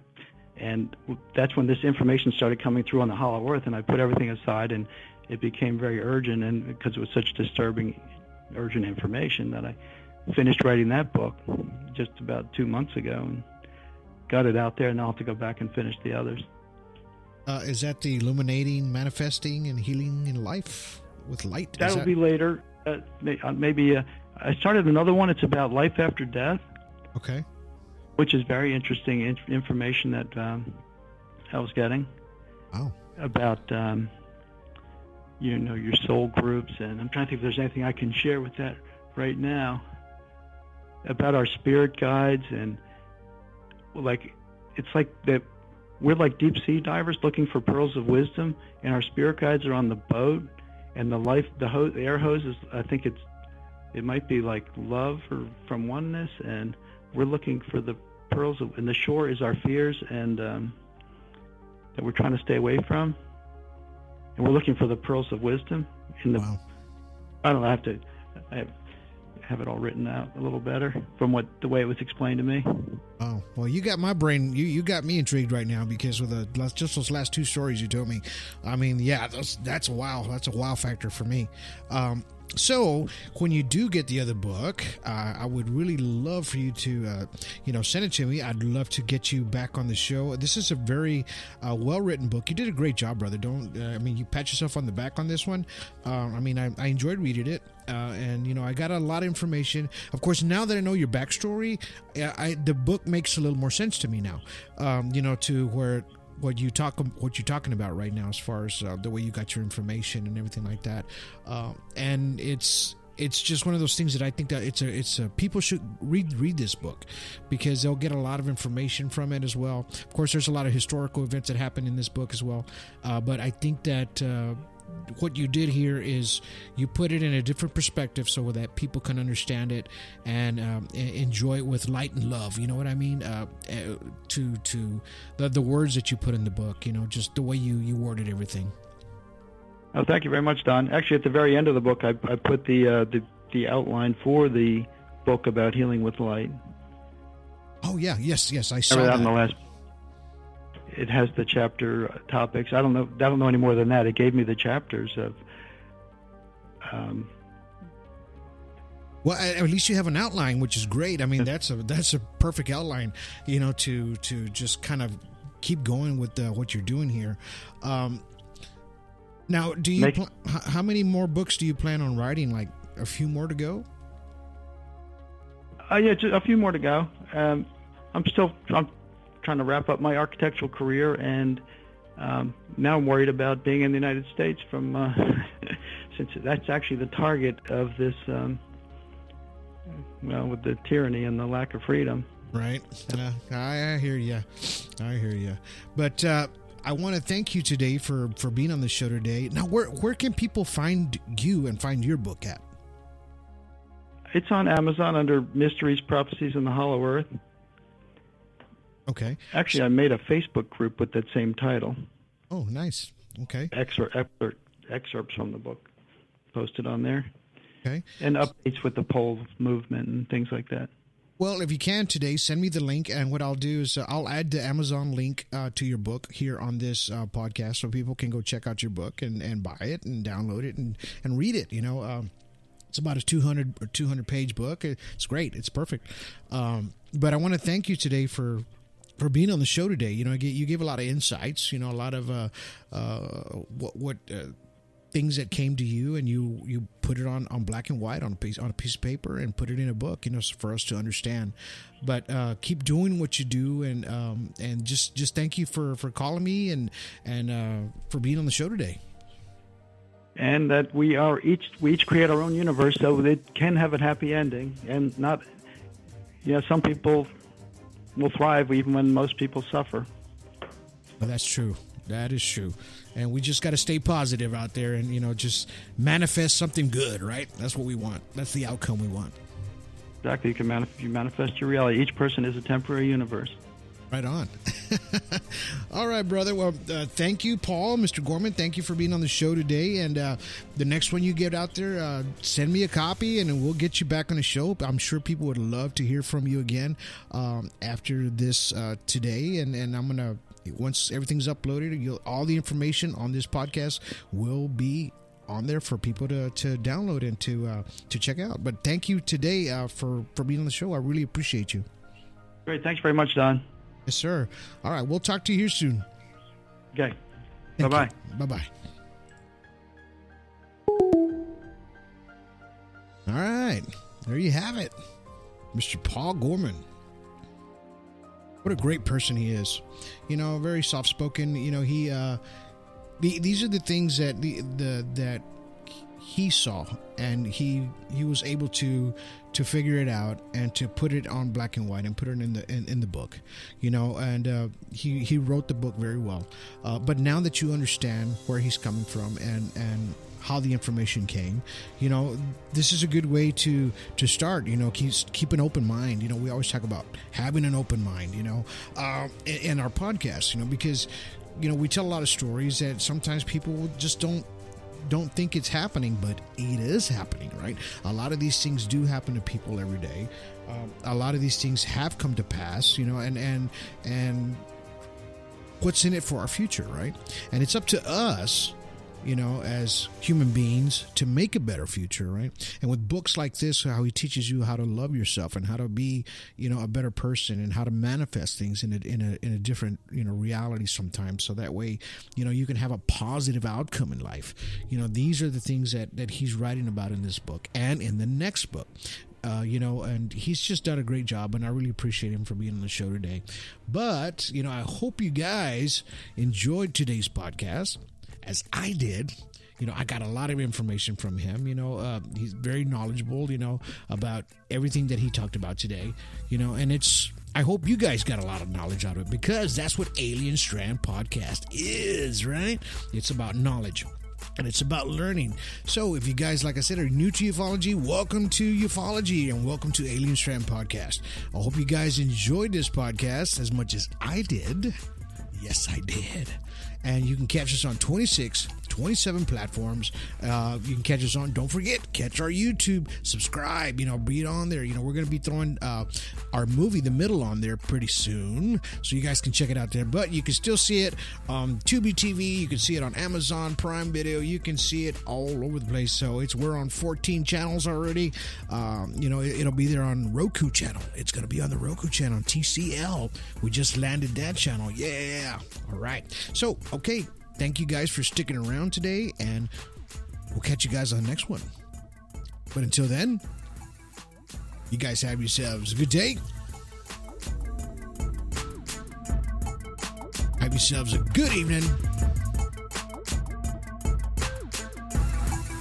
S9: And that's when this information started coming through on the Hollow Earth, and I put everything aside, and it became very urgent, and because it was such disturbing, urgent information, that I finished writing that book just about 2 months ago and got it out there, and I'll have to go back and finish the others.
S10: Is that the illuminating, manifesting, and healing in life with light?
S9: That'll be later. Maybe I started another one. It's about life after death.
S10: Okay.
S9: Which is very interesting information that I was getting.
S10: Oh.
S9: About your soul groups, and I'm trying to think if there's anything I can share with that right now. About our spirit guides, and it's like that we're like deep sea divers looking for pearls of wisdom, and our spirit guides are on the boat, and the air hose is, I think it might be like love or from oneness, and we're looking for the pearls and the shore is our fears and that we're trying to stay away from, and we're looking for the pearls of wisdom.
S10: Wow.
S9: I don't know. I have it all written out a little better from the way it was explained to me.
S10: Oh, well, you got my brain. You got me intrigued right now because with just those last 2 stories you told me. I mean, yeah, that's a wow. That's a wow factor for me. So when you do get the other book, I would really love for you to, send it to me. I'd love to get you back on the show. This is a very well-written book. You did a great job, brother. You pat yourself on the back on this one. I enjoyed reading it. And I got a lot of information. Of course, now that I know your backstory, the book makes a little more sense to me now. To where what you're talking about right now, as far as the way you got your information and everything like that. And it's just one of those things that I think that it's a people should read this book because they'll get a lot of information from it as well. Of course, there's a lot of historical events that happen in this book as well. But I think that what you did here is you put it in a different perspective so that people can understand it and enjoy it with light and love. You know what I mean? To the words that you put in the book, just the way you worded everything.
S9: Oh, thank you very much, Don. Actually, at the very end of the book, I put the outline for the book about healing with light.
S10: Oh yeah, yes, I saw
S9: that.
S10: that.
S9: On the last, it has the chapter topics. I don't know any more than that. It gave me the chapters of.
S10: Well, at least you have an outline, which is great. I mean, that's a perfect outline, to just kind of keep going with what you're doing here. Now, do you how many more books do you plan on writing? Like a few more to go?
S9: Yeah, just a few more to go. I'm trying to wrap up my architectural career, and now I'm worried about being in the United States since that's actually the target of this, with the tyranny and the lack of freedom.
S10: Right. I hear you. But I want to thank you today for being on the show today. Now, where can people find you and find your book at?
S9: It's on Amazon under Mysteries, Prophecies, and the Hollow Earth.
S10: Okay.
S9: Actually, I made a Facebook group with that same title.
S10: Oh, nice. Okay.
S9: Excerpts from the book posted on there.
S10: Okay.
S9: And updates with the pole movement and things like that.
S10: Well, if you can today, send me the link, and what I'll do is I'll add the Amazon link to your book here on this podcast so people can go check out your book and buy it and download it and read it. It's about a 200-page book. It's great. It's perfect. But I want to thank you today for being on the show today. You gave a lot of insights, a lot of what things that came to you, and you put it on black and white on a piece of paper and put it in a book, for us to understand. But keep doing what you do, and just thank you for calling me and for being on the show today.
S9: And that we each create our own universe, so it can have a happy ending, and not. Some people will thrive even when most people suffer.
S10: Well, that's true. That is true. And we just got to stay positive out there and, just manifest something good, right? That's what we want. That's the outcome we want.
S9: Exactly. You manifest your reality. Each person is a temporary universe.
S10: Right on. All right, brother. Well, thank you, Paul, Mr. Gorman. Thank you for being on the show today. And the next one you get out there, send me a copy, and we'll get you back on the show. I'm sure people would love to hear from you again after this today. And I'm going to, once everything's uploaded, all the information on this podcast will be on there for people to download and to check out. But thank you today for being on the show. I really appreciate you.
S9: Great. Thanks very much, Don.
S10: Yes, sir. All right. We'll talk to you here soon.
S9: Okay. Bye-bye.
S10: Bye-bye. All right. There you have it. Mr. Paul Gorman. What a great person he is. Very soft-spoken. These are the things that that he saw, and he was able to figure it out and to put it on black and white and put it in the book, and he wrote the book very well. But now that you understand where he's coming from and how the information came, this is a good way to start. Keep an open mind. We always talk about having an open mind, in our podcast, because we tell a lot of stories that sometimes people just don't think it's happening, but it is happening, right? A lot of these things do happen to people every day. A lot of these things have come to pass, and what's in it for our future, right? And it's up to us, as human beings, to make a better future, right? And with books like this, how he teaches you how to love yourself and how to be, a better person, and how to manifest things in a different, reality sometimes. So that way, you can have a positive outcome in life. These are the things that he's writing about in this book and in the next book. And he's just done a great job, and I really appreciate him for being on the show today. But, I hope you guys enjoyed today's podcast, as I did. I got a lot of information from him. He's very knowledgeable, about everything that he talked about today, and I hope you guys got a lot of knowledge out of it, because that's what Alien Strand Podcast is, right? It's about knowledge. And it's about learning. So if you guys, like I said, are new to ufology, welcome to ufology and welcome to Alien Strand Podcast. I hope you guys enjoyed this podcast as much as I did. Yes, I did. And you can catch us on 27 platforms. You can catch us on, don't forget, catch our YouTube, subscribe, be it on there. We're going to be throwing our movie, The Middle, on there pretty soon, so you guys can check it out there. But you can still see it on Tubi TV. You can see it on Amazon Prime Video. You can see it all over the place. So we're on 14 channels already. It'll be there on Roku channel. It's going to be on the Roku channel, TCL. We just landed that channel. Yeah. All right. So, okay. Thank you guys for sticking around today, and we'll catch you guys on the next one. But until then, you guys have yourselves a good day. Have yourselves a good evening.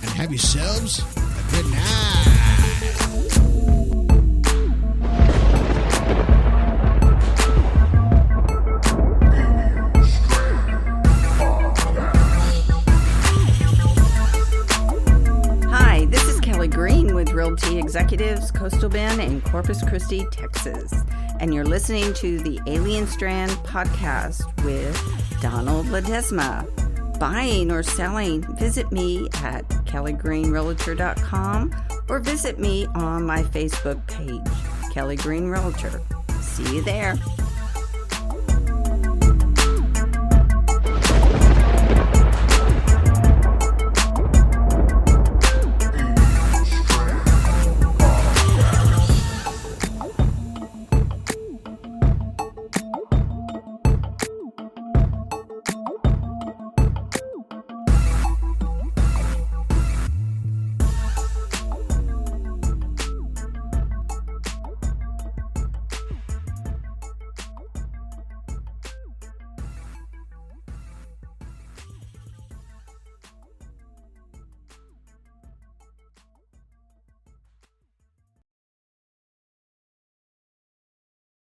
S10: And have yourselves a good night.
S16: Green with Realty Executives, Coastal Bend, and Corpus Christi, Texas. And you're listening to the Alien Strand Podcast with Donald Ledesma. Buying or selling, visit me at kellygreenrealtor.com or visit me on my Facebook page, Kelly Green Realtor. See you there.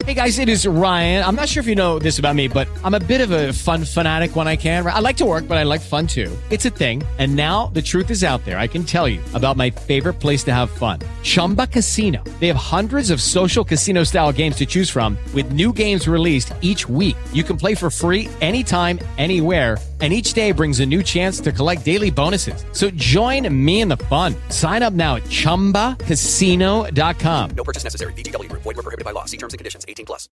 S14: Hey guys, it is Ryan. I'm not sure if you know this about me, but I'm a bit of a fun fanatic when I can. I like to work, but I like fun too. It's a thing. And now the truth is out there. I can tell you about my favorite place to have fun. Chumba Casino. They have hundreds of social casino style games to choose from with new games released each week. You can play for free anytime, anywhere. And each day brings a new chance to collect daily bonuses. So join me in the fun. Sign up now at ChumbaCasino.com.
S15: No purchase necessary. VGW Group. Void where prohibited by law. See terms and conditions. 18+.